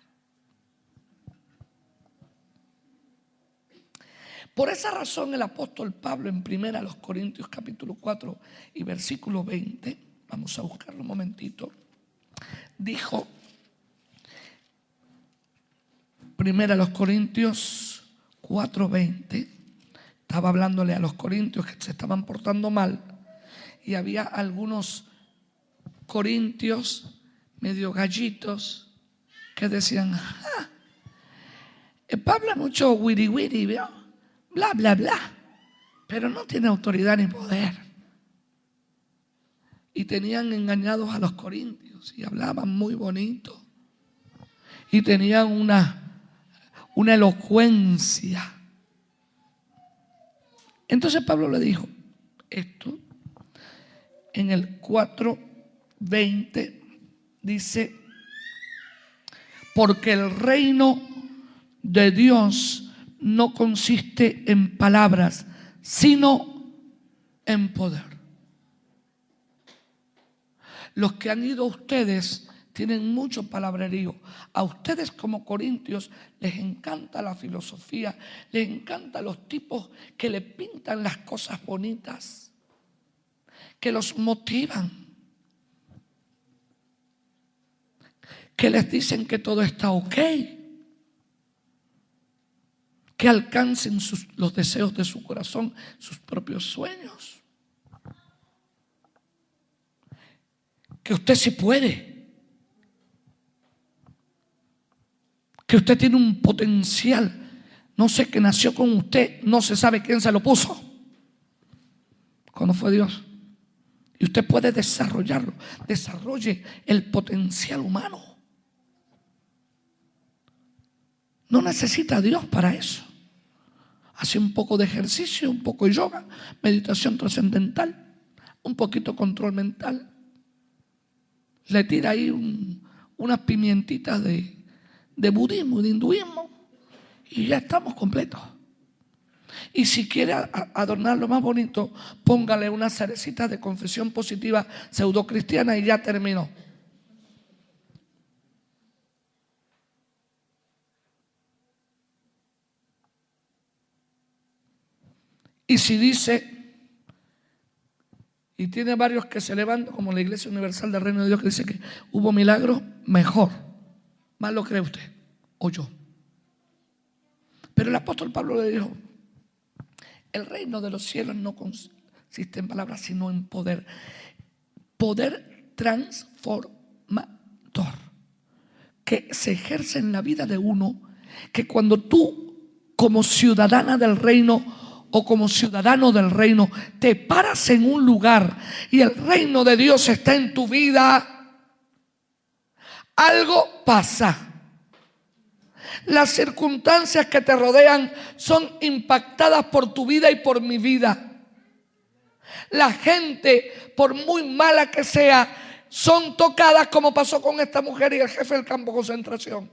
Speaker 1: Por esa razón el apóstol Pablo en 1 Corintios capítulo 4 y versículo 20, vamos a buscarlo un momentito, dijo, 1 Corintios 4:20, estaba hablándole a los corintios que se estaban portando mal y había algunos corintios medio gallitos que decían, Pablo es mucho wiri wiri, ¿vio? Bla, bla, bla, pero no tiene autoridad ni poder. Y tenían engañados a los corintios y hablaban muy bonito. Y tenían una elocuencia. Entonces Pablo le dijo esto en el 4:20, dice, porque el reino de Dios no consiste en palabras, sino en poder. Los que han ido a ustedes tienen mucho palabrerío. A ustedes como corintios les encanta la filosofía, les encantan los tipos que le pintan las cosas bonitas, que los motivan, que les dicen que todo está ok, que alcancen los deseos de su corazón, sus propios sueños. Que usted sí puede. Que usted tiene un potencial. No sé, que nació con usted, no se sabe quién se lo puso. Cuando fue Dios. Y usted puede desarrollarlo. Desarrolle el potencial humano. No necesita a Dios para eso. Hace un poco de ejercicio, un poco de yoga, meditación trascendental, un poquito control mental. Le tira ahí unas pimientitas de budismo, de hinduismo, y ya estamos completos. Y si quiere adornarlo más bonito, póngale unas cerecitas de confesión positiva pseudocristiana y ya terminó. Y si dice, y tiene varios que se levantan, como la Iglesia Universal del Reino de Dios, que dice que hubo milagros, mejor. Más lo cree usted o yo. Pero el apóstol Pablo le dijo, el reino de los cielos no consiste en palabras, sino en poder. Poder transformador. que se ejerce en la vida de uno, que cuando tú como ciudadana del reino o como ciudadano del reino te paras en un lugar y el reino de Dios está en tu vida, algo pasa. Las circunstancias que te rodean son impactadas por tu vida y por mi vida. La gente, por muy mala que sea, son tocadas, como pasó con esta mujer y el jefe del campo de concentración.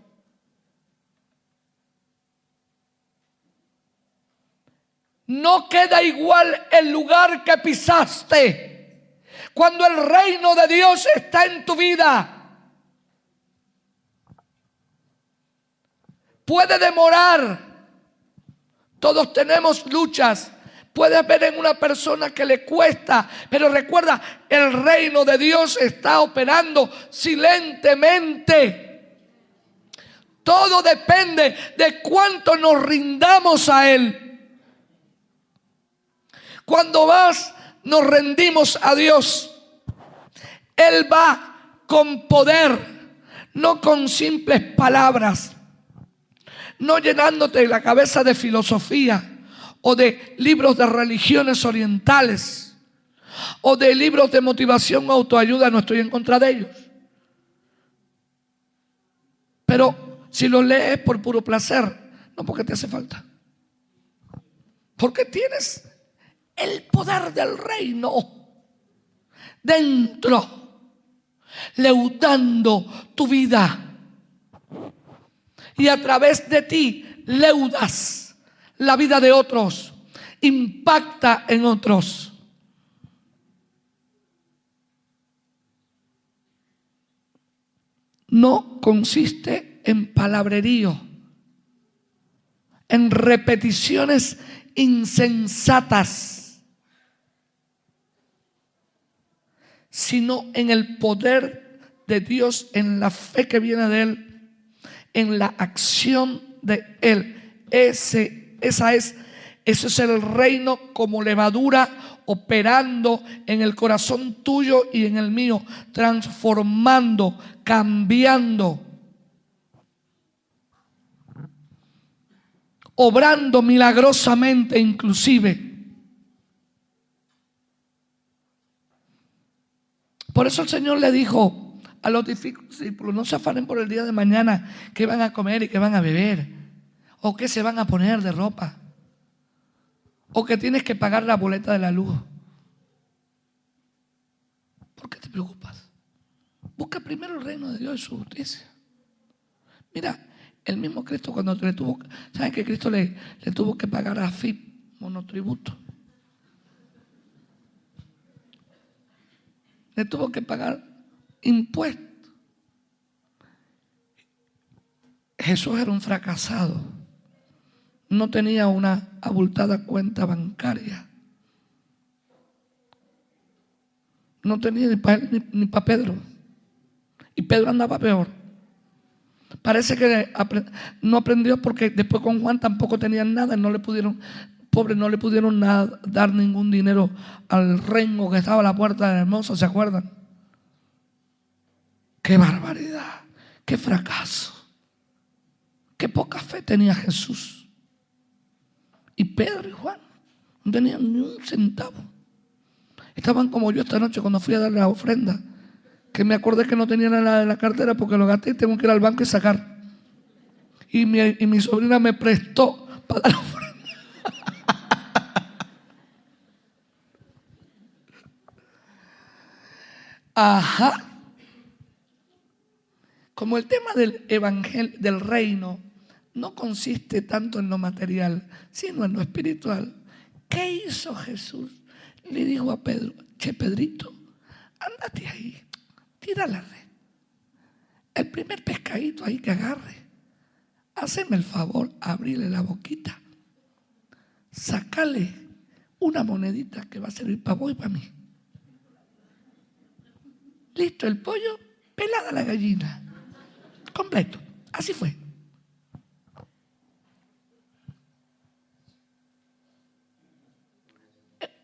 Speaker 1: No queda igual el lugar que pisaste cuando el reino de Dios está en tu vida. Puede demorar. Todos tenemos luchas. Puede haber en una persona que le cuesta, pero recuerda, el reino de Dios está operando silentemente. Todo depende de cuánto nos rindamos a Él. Cuando más nos rendimos a Dios, Él va con poder, no con simples palabras, no llenándote la cabeza de filosofía o de libros de religiones orientales o de libros de motivación o autoayuda. No estoy en contra de ellos, pero si los lees por puro placer, no porque te hace falta, porque tienes el poder del reino dentro, leudando tu vida, y a través de ti leudas la vida de otros, impacta en otros. No consiste en palabrerío, en repeticiones insensatas, sino en el poder de Dios, en la fe que viene de Él, en la acción de Él. Ese es el reino como levadura operando en el corazón tuyo y en el mío, transformando, cambiando, obrando milagrosamente inclusive. Por eso el Señor le dijo a los discípulos: no se afanen por el día de mañana, qué van a comer y qué van a beber, o qué se van a poner de ropa, o que tienes que pagar la boleta de la luz. ¿Por qué te preocupas? Busca primero el reino de Dios y su justicia. Mira, el mismo Cristo cuando le tuvo, ¿saben que Cristo le tuvo que pagar a AFIP, monotributo? Le tuvo que pagar impuestos. Jesús era un fracasado. No tenía una abultada cuenta bancaria. No tenía ni para Pedro. Y Pedro andaba peor. Parece que no aprendió, porque después con Juan tampoco tenían nada. No le pudieron dar ningún dinero al rengo que estaba a la puerta del hermoso. ¿Se acuerdan? ¡Qué barbaridad! ¡Qué fracaso! ¡Qué poca fe tenía Jesús! Y Pedro y Juan no tenían ni un centavo. Estaban como yo esta noche cuando fui a dar la ofrenda, que me acordé que no tenía nada en la cartera porque lo gasté y tengo que ir al banco y sacar. Y mi sobrina me prestó para dar la ofrenda. Ajá. Como el tema del evangelio, del reino, no consiste tanto en lo material, sino en lo espiritual. ¿Qué hizo Jesús? Le dijo a Pedro: che, Pedrito, ándate ahí, tira la red. El primer pescadito ahí que agarre, haceme el favor, abrile la boquita, sacale una monedita que va a servir para vos y para mí. Listo el pollo, pelada la gallina, completo. Así fue.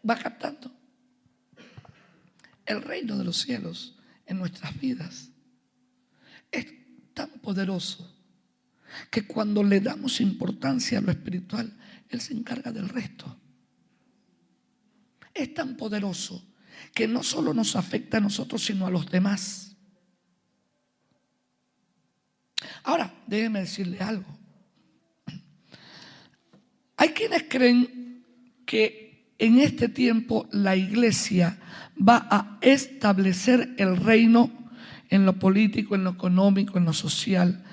Speaker 1: Va captando el reino de los cielos en nuestras vidas. poderoso que cuando le damos importancia a lo espiritual, Él se encarga del resto. Es tan poderoso que no solo nos afecta a nosotros, sino a los demás. Ahora, déjeme decirle algo. Hay quienes creen que en este tiempo la iglesia va a establecer el reino en lo político, en lo económico, en lo social.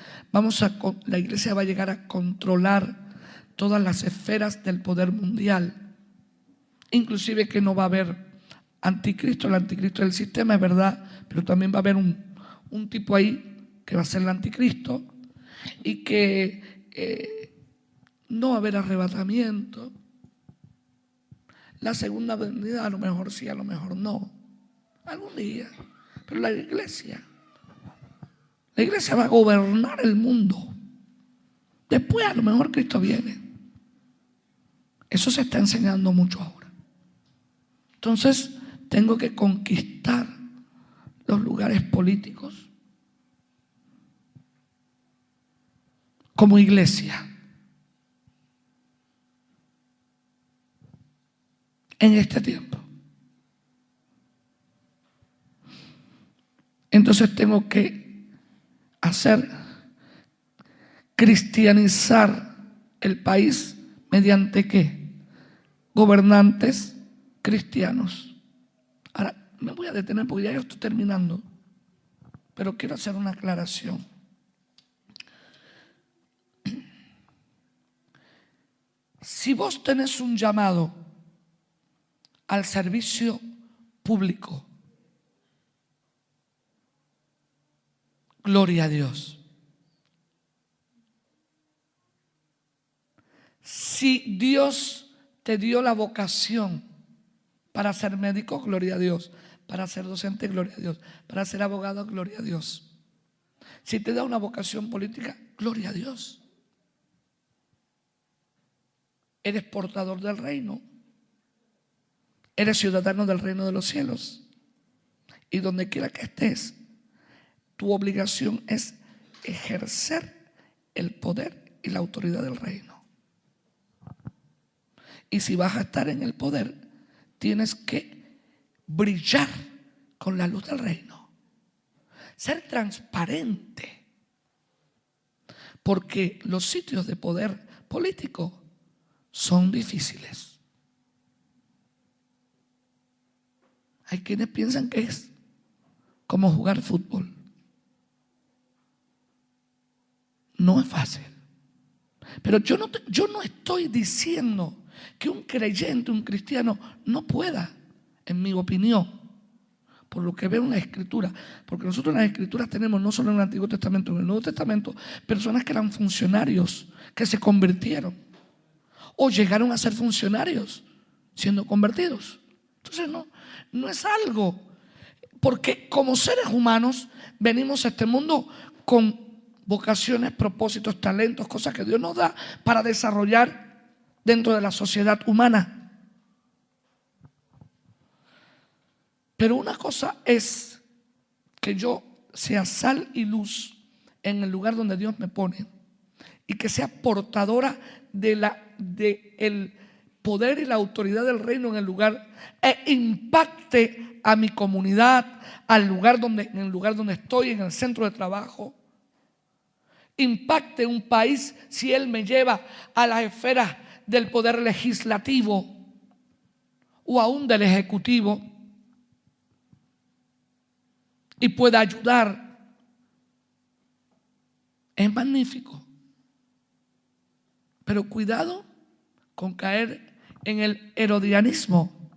Speaker 1: La iglesia va a llegar a controlar todas las esferas del poder mundial. Inclusive que no va a haber anticristo. El anticristo del sistema, es verdad, pero también va a haber un tipo ahí que va a ser el anticristo, y que no va a haber arrebatamiento. La segunda venida a lo mejor sí, a lo mejor no, algún día. Pero la iglesia va a gobernar el mundo. Después a lo mejor Cristo viene. Eso se está enseñando mucho ahora. Entonces tengo que conquistar los lugares políticos como iglesia. En este tiempo. Entonces tengo que cristianizar el país mediante ¿qué? Gobernantes cristianos. Ahora, me voy a detener porque ya estoy terminando, pero quiero hacer una aclaración. Si vos tenés un llamado al servicio público, gloria a Dios. Si Dios te dio la vocación para ser médico, gloria a Dios. Para ser docente, gloria a Dios. Para ser abogado, gloria a Dios. Si te da una vocación política, gloria a Dios. Eres portador del reino. Eres ciudadano del reino de los cielos. Y donde quiera que estés, tu obligación es ejercer el poder y la autoridad del reino. Y si vas a estar en el poder, tienes que brillar con la luz del reino. Ser transparente. Porque los sitios de poder político son difíciles. Hay quienes piensan que es como jugar fútbol. No es fácil. Pero yo no estoy diciendo que un creyente, un cristiano, no pueda, en mi opinión, por lo que veo en la Escritura, porque nosotros en las Escrituras tenemos, no solo en el Antiguo Testamento, en el Nuevo Testamento, personas que eran funcionarios, que se convirtieron, o llegaron a ser funcionarios siendo convertidos. Entonces no es algo, porque como seres humanos venimos a este mundo con vocaciones, propósitos, talentos, cosas que Dios nos da para desarrollar dentro de la sociedad humana. Pero una cosa es que yo sea sal y luz en el lugar donde Dios me pone, y que sea portadora del poder y la autoridad del reino en el lugar, e impacte a mi comunidad, en el lugar donde estoy, en el centro de trabajo. Impacte un país si Él me lleva a las esferas del poder legislativo o aún del ejecutivo, y pueda ayudar. Es magnífico. Pero cuidado con caer en el herodianismo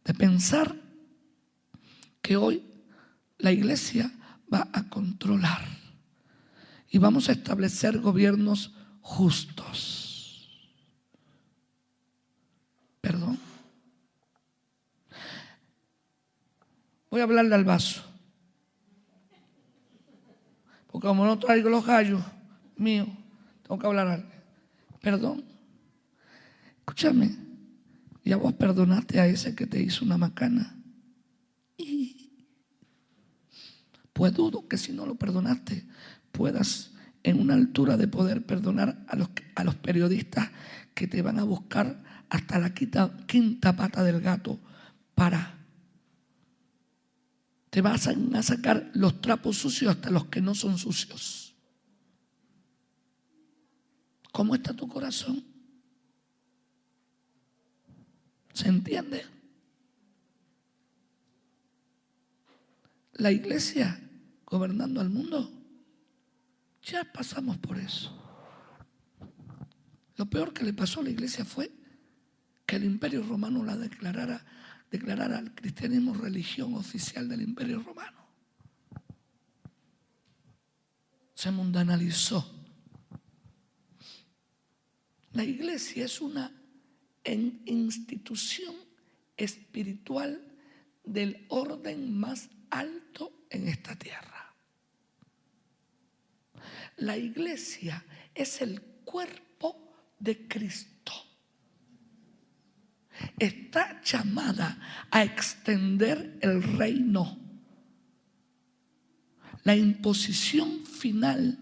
Speaker 1: de pensar que hoy la iglesia va a controlar y vamos a establecer gobiernos justos. Perdón. Voy a hablarle al vaso, porque como no traigo los gallos míos, tengo que hablar algo. Perdón. Escúchame, ya vos perdonaste a ese que te hizo una macana. Pues dudo que si no lo perdonaste puedas en una altura de poder perdonar a los periodistas que te van a buscar hasta la quinta pata del gato te vas a sacar los trapos sucios hasta los que no son sucios. ¿Cómo está tu corazón? ¿Se entiende? La iglesia gobernando al mundo, ya pasamos por eso. Lo peor que le pasó a la iglesia fue que el Imperio Romano la declarara al cristianismo religión oficial del Imperio Romano. Se mundanalizó. La iglesia es una institución espiritual del orden más alto en esta tierra. La iglesia es el cuerpo de Cristo. Está llamada a extender el reino. La imposición final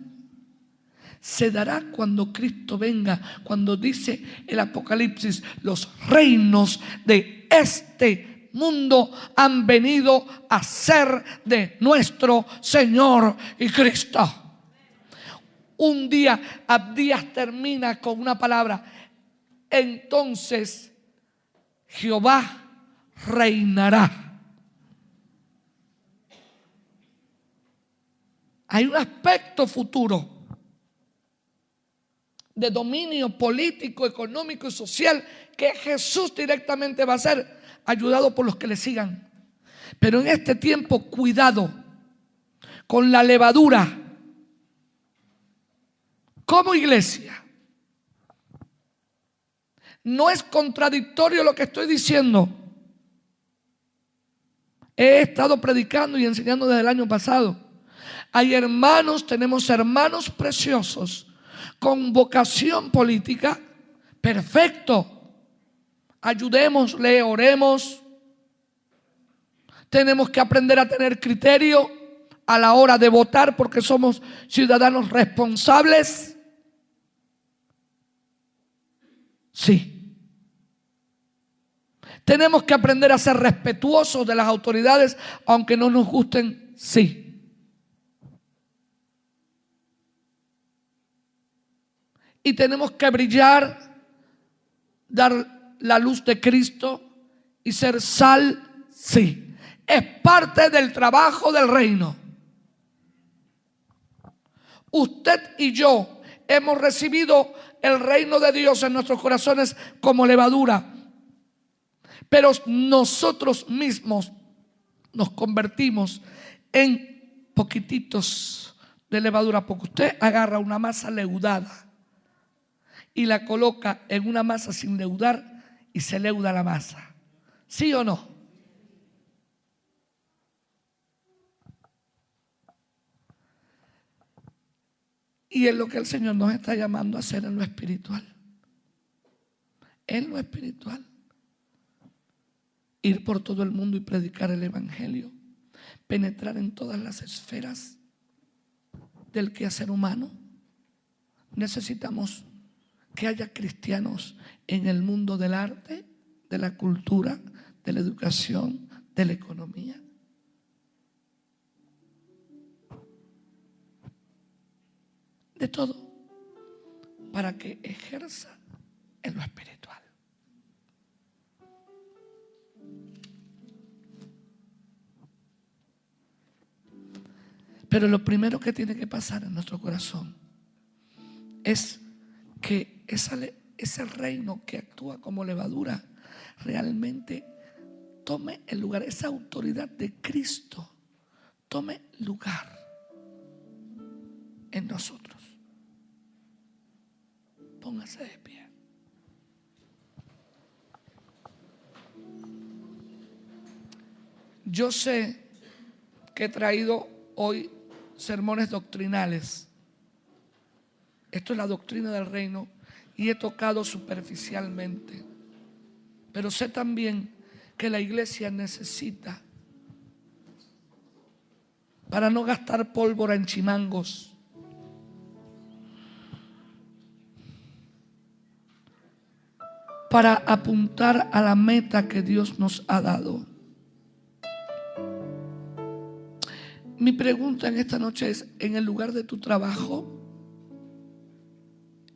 Speaker 1: se dará cuando Cristo venga, cuando dice el Apocalipsis, los reinos de este mundo han venido a ser de nuestro Señor y Cristo. Un día Abdías termina con una palabra: entonces Jehová reinará. Hay un aspecto futuro de dominio político, económico y social que Jesús directamente va a ser ayudado por los que le sigan. Pero en este tiempo, cuidado con la levadura. Como iglesia, no es contradictorio lo que estoy diciendo. He estado predicando y enseñando desde el año pasado. Hay hermanos, tenemos hermanos preciosos con vocación política. Perfecto. Ayudémosle, oremos. Tenemos que aprender a tener criterio a la hora de votar porque somos ciudadanos responsables. Sí. Tenemos que aprender a ser respetuosos de las autoridades, aunque no nos gusten. Sí. Y tenemos que brillar, dar la luz de Cristo y ser sal. Sí. Es parte del trabajo del reino. Usted y yo hemos recibido el reino de Dios en nuestros corazones como levadura. Pero nosotros mismos nos convertimos en poquititos de levadura. Porque usted agarra una masa leudada y la coloca en una masa sin leudar y se leuda la masa. ¿Sí o no? Y es lo que el Señor nos está llamando a hacer en lo espiritual. En lo espiritual. Ir por todo el mundo y predicar el evangelio. Penetrar en todas las esferas del quehacer humano. Necesitamos que haya cristianos en el mundo del arte, de la cultura, de la educación, de la economía. De todo, para que ejerza en lo espiritual. Pero lo primero que tiene que pasar en nuestro corazón es que ese reino que actúa como levadura realmente tome el lugar, esa autoridad de Cristo tome lugar en nosotros. Póngase de pie. Yo sé que he traído hoy sermones doctrinales. Esto es la doctrina del reino y he tocado superficialmente. Pero sé también que la iglesia necesita para no gastar pólvora en chimangos. Para apuntar a la meta que Dios nos ha dado. Mi pregunta en esta noche es: ¿en el lugar de tu trabajo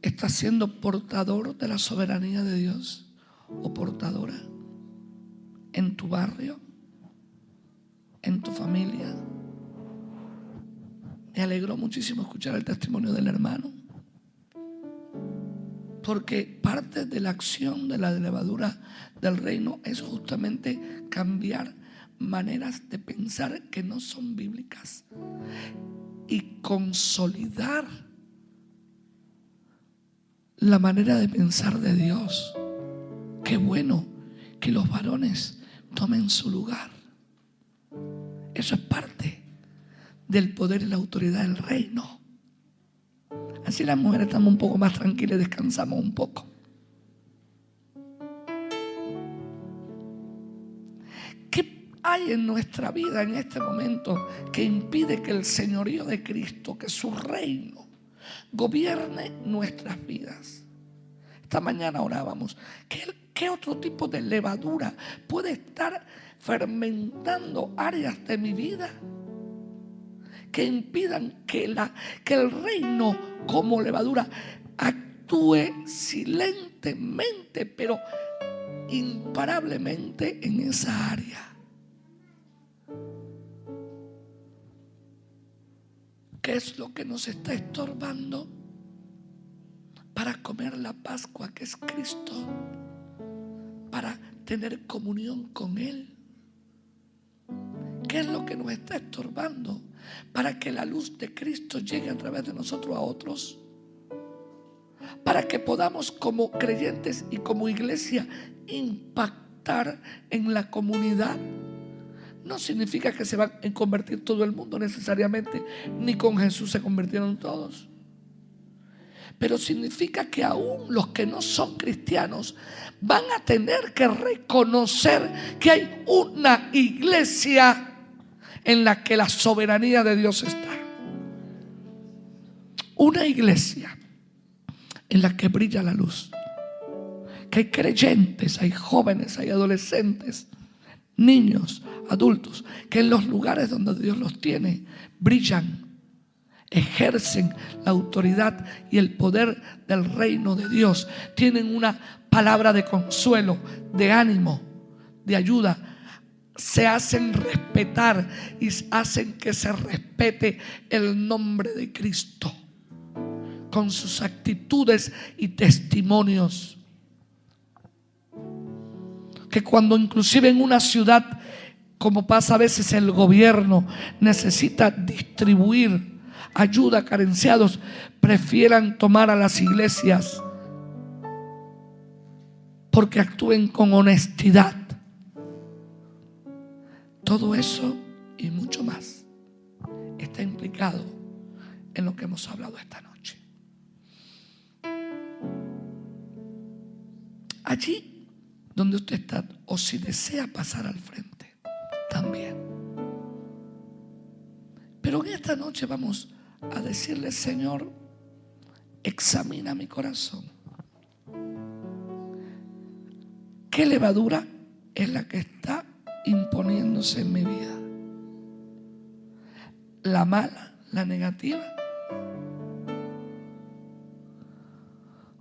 Speaker 1: estás siendo portador de la soberanía de Dios o portadora? ¿En tu barrio? ¿En tu familia? Me alegró muchísimo escuchar el testimonio del hermano, porque parte de la acción de la levadura del reino es justamente cambiar maneras de pensar que no son bíblicas y consolidar la manera de pensar de Dios. Qué bueno que los varones tomen su lugar. Eso es parte del poder y la autoridad del reino. Así las mujeres estamos un poco más tranquilas y descansamos un poco. ¿Qué hay en nuestra vida en este momento que impide que el señorío de Cristo, que su reino, gobierne nuestras vidas? Esta mañana orábamos. ¿Qué otro tipo de levadura puede estar fermentando áreas de mi vida que impidan que el reino como levadura actúe silentemente pero imparablemente en esa área? ¿Qué es lo que nos está estorbando para comer la Pascua que es Cristo, para tener comunión con Él? ¿Qué es lo que nos está estorbando para que la luz de Cristo llegue a través de nosotros a otros? Para que podamos como creyentes y como iglesia impactar en la comunidad. No significa que se va a convertir todo el mundo necesariamente, ni con Jesús se convirtieron todos. Pero significa que aún los que no son cristianos van a tener que reconocer que hay una iglesia en la que la soberanía de Dios está. Una iglesia en la que brilla la luz. Que hay creyentes, hay jóvenes, hay adolescentes, niños, adultos, que en los lugares donde Dios los tiene, brillan, ejercen la autoridad y el poder del reino de Dios. Tienen una palabra de consuelo, de ánimo, de ayuda. Se hacen respetar y hacen que se respete el nombre de Cristo con sus actitudes y testimonios. Que cuando inclusive en una ciudad, como pasa a veces, el gobierno necesita distribuir ayuda a carenciados, prefieran tomar a las iglesias porque actúen con honestidad. Todo eso y mucho más está implicado en lo que hemos hablado esta noche. Allí donde usted está, o si desea pasar al frente, también. Pero en esta noche vamos a decirle: Señor, examina mi corazón. ¿Qué levadura es la que está imponiéndose en mi vida? ¿La mala, la negativa?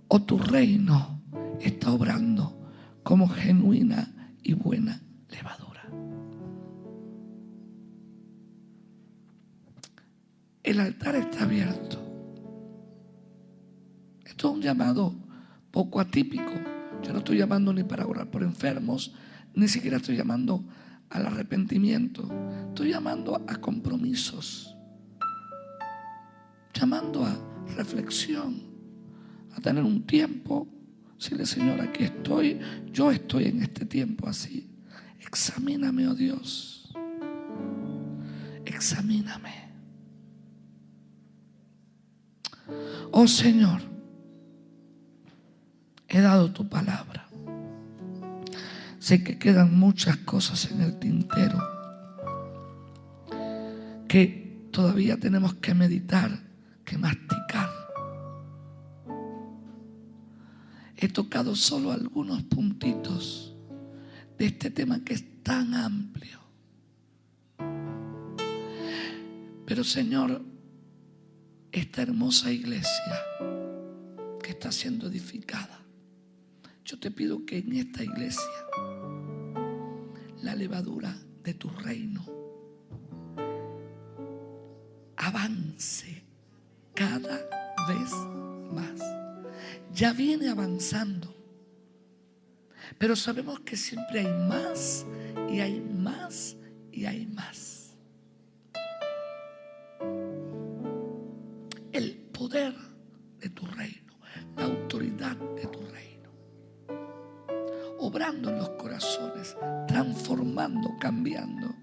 Speaker 1: ¿O tu reino está obrando como genuina y buena levadura? El altar está abierto. Esto es un llamado poco atípico. Yo no estoy llamando ni para orar por enfermos, ni siquiera estoy llamando al arrepentimiento. Estoy llamando a compromisos, llamando a reflexión, a tener un tiempo. Decirle: Señor, aquí estoy, yo estoy en este tiempo así. Examíname, oh Dios. Examíname. Oh Señor, he dado tu palabra. Sé que quedan muchas cosas en el tintero que todavía tenemos que meditar, que masticar. He tocado solo algunos puntitos de este tema que es tan amplio. Pero Señor, esta hermosa iglesia que está siendo edificada, yo te pido que en esta iglesia la levadura de tu reino avance cada vez más. Ya viene avanzando, pero sabemos que siempre hay más y hay más y hay más. El poder de tu reino, la autoridad de tu reino, obrando en los corazones, transformando, cambiando,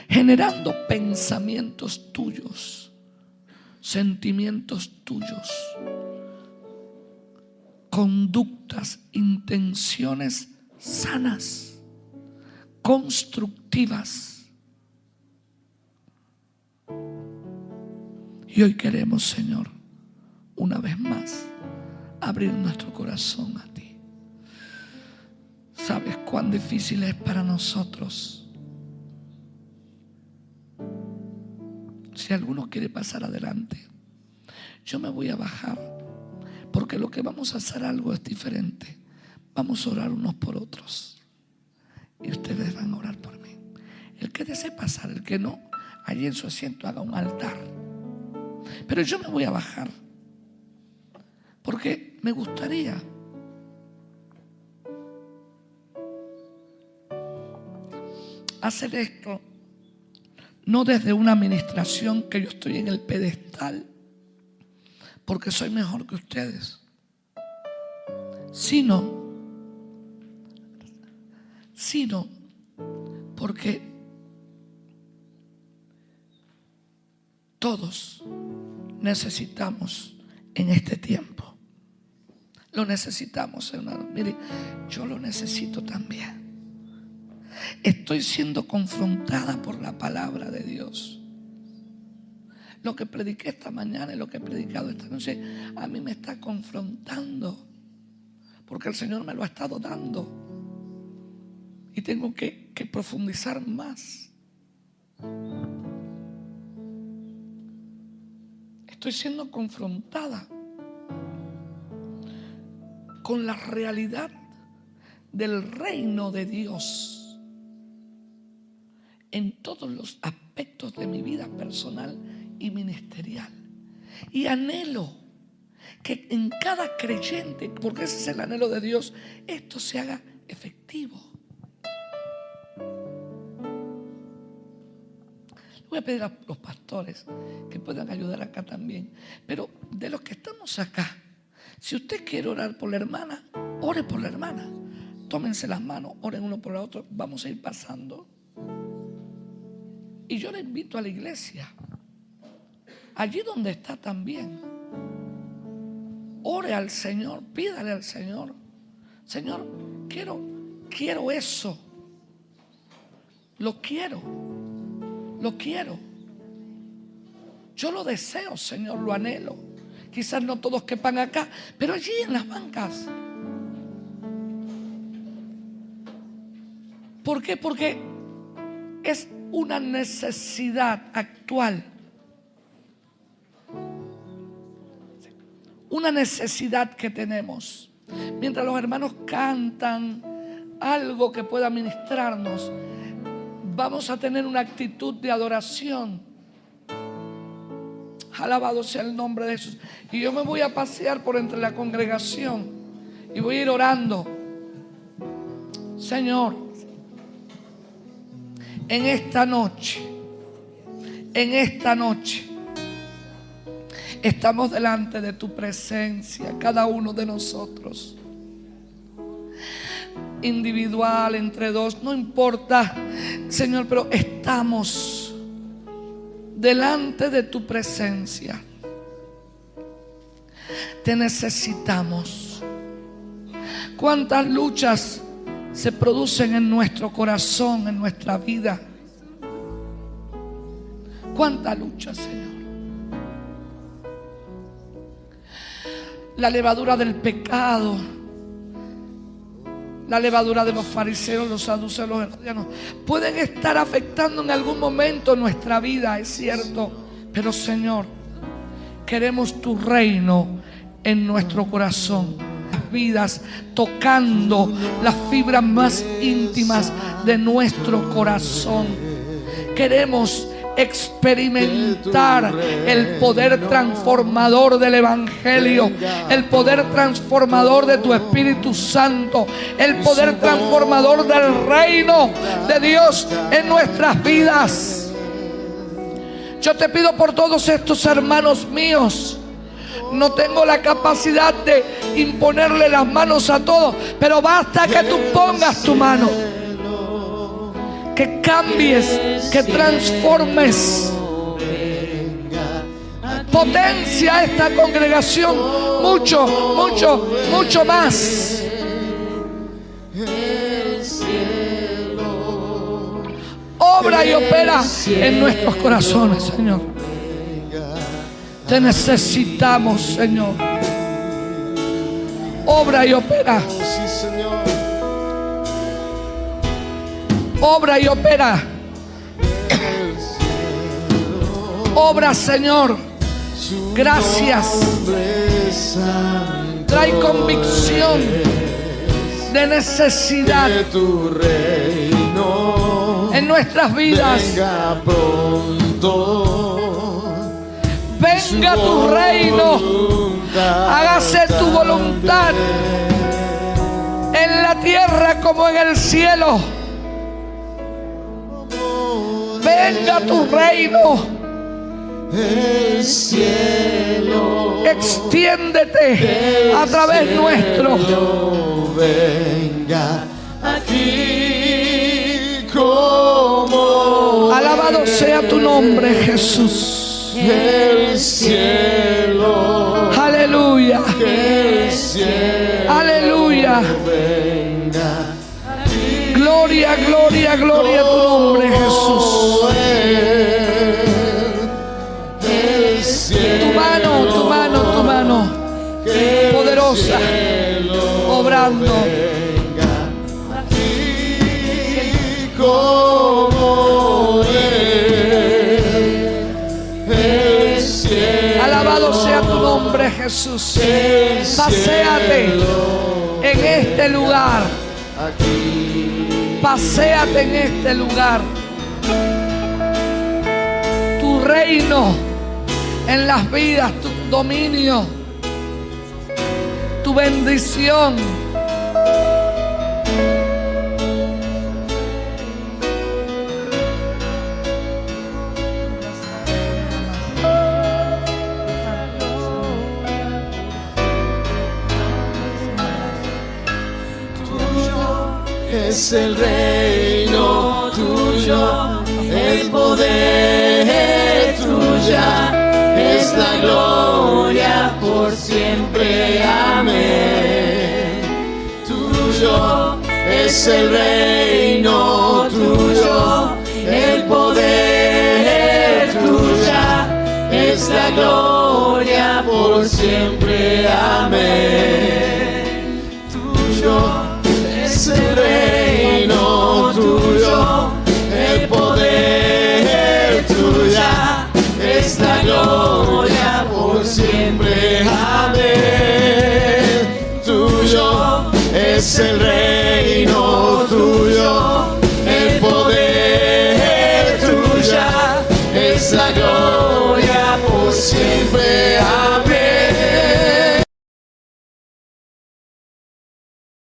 Speaker 1: generando pensamientos tuyos, sentimientos tuyos, conductas, intenciones sanas, constructivas. Y hoy queremos, Señor, una vez más, abrir nuestro corazón a ti. ¿Sabes cuán difícil es para nosotros? Si alguno quiere pasar adelante, yo me voy a bajar, porque lo que vamos a hacer algo es diferente. Vamos a orar unos por otros y ustedes van a orar por mí. El que desee pasar, el que no, allí en su asiento haga un altar. Pero yo me voy a bajar, porque me gustaría hacer esto no desde una administración que yo estoy en el pedestal porque soy mejor que ustedes, sino porque todos necesitamos en este tiempo. Lo necesitamos, hermano. Mire, yo lo necesito también. Estoy siendo confrontada por la palabra de Dios. Lo que prediqué esta mañana y lo que he predicado esta noche a mí me está confrontando, porque el Señor me lo ha estado dando y tengo que profundizar más. Estoy siendo confrontada con la realidad del reino de Dios en todos los aspectos de mi vida personal y ministerial. Y anhelo que en cada creyente, porque ese es el anhelo de Dios, esto se haga efectivo. Voy a pedir a los pastores que puedan ayudar acá también. Pero de los que estamos acá, si usted quiere orar por la hermana, ore por la hermana. Tómense las manos, oren uno por el otro. Vamos a ir pasando. Y yo le invito a la iglesia, allí donde está también, ore al Señor, pídale al Señor: Señor, quiero eso. Lo quiero. Yo lo deseo, Señor, lo anhelo. Quizás no todos quepan acá, pero allí en las bancas. ¿Por qué? Porque es una necesidad actual. Una necesidad que tenemos. Mientras los hermanos cantan algo que pueda ministrarnos, vamos a tener una actitud de adoración. Alabado sea el nombre de Jesús. Y yo me voy a pasear por entre la congregación y voy a ir orando. Señor, en esta noche estamos delante de tu presencia, cada uno de nosotros, individual, entre dos, no importa, Señor, pero estamos delante de tu presencia. Te necesitamos. ¿Cuántas luchas se producen en nuestro corazón, en nuestra vida? Cuánta lucha, Señor. La levadura del pecado, la levadura de los fariseos, los saduceos, los herodianos, pueden estar afectando en algún momento nuestra vida, es cierto. Pero Señor, queremos tu reino en nuestro corazón, las vidas, tocando las fibras más íntimas de nuestro corazón. Queremos experimentar el poder transformador del Evangelio, el poder transformador de tu Espíritu Santo, el poder transformador del reino de Dios en nuestras vidas. Yo te pido por todos estos hermanos míos. No tengo la capacidad de imponerle las manos a todos, pero basta que tú pongas tu mano, que cambies, que transformes. Potencia esta congregación mucho, mucho, mucho más. Obra y opera en nuestros corazones, Señor. Te necesitamos, Señor. Obra y opera. Obra y opera. Obra, Señor. Gracias. Trae convicción de necesidad en nuestras vidas.
Speaker 2: Venga pronto.
Speaker 1: Venga tu reino. Hágase tu voluntad en la tierra como en el cielo. Venga tu reino.
Speaker 2: El cielo
Speaker 1: extiéndete a través nuestro.
Speaker 2: Venga aquí como
Speaker 1: alabado sea tu nombre, Jesús.
Speaker 2: El cielo,
Speaker 1: aleluya.
Speaker 2: El cielo,
Speaker 1: aleluya.
Speaker 2: Venga aquí,
Speaker 1: gloria, gloria, gloria a tu nombre, Jesús. Tu mano poderosa, obrando. Alabado sea tu nombre, Jesús. Paséate en este lugar. Paséate en este lugar. Tu reino en las vidas, tu dominio, tu bendición.
Speaker 2: Tuyo es el reino, tuyo el poder, tuya es la gloria por siempre, amén. Tuyo es el reino, tuyo el poder, tuya es la gloria por siempre, amén. Tuyo es el reino, tuyo el poder, tuya es la gloria por siempre, amén. Tuyo es el rey.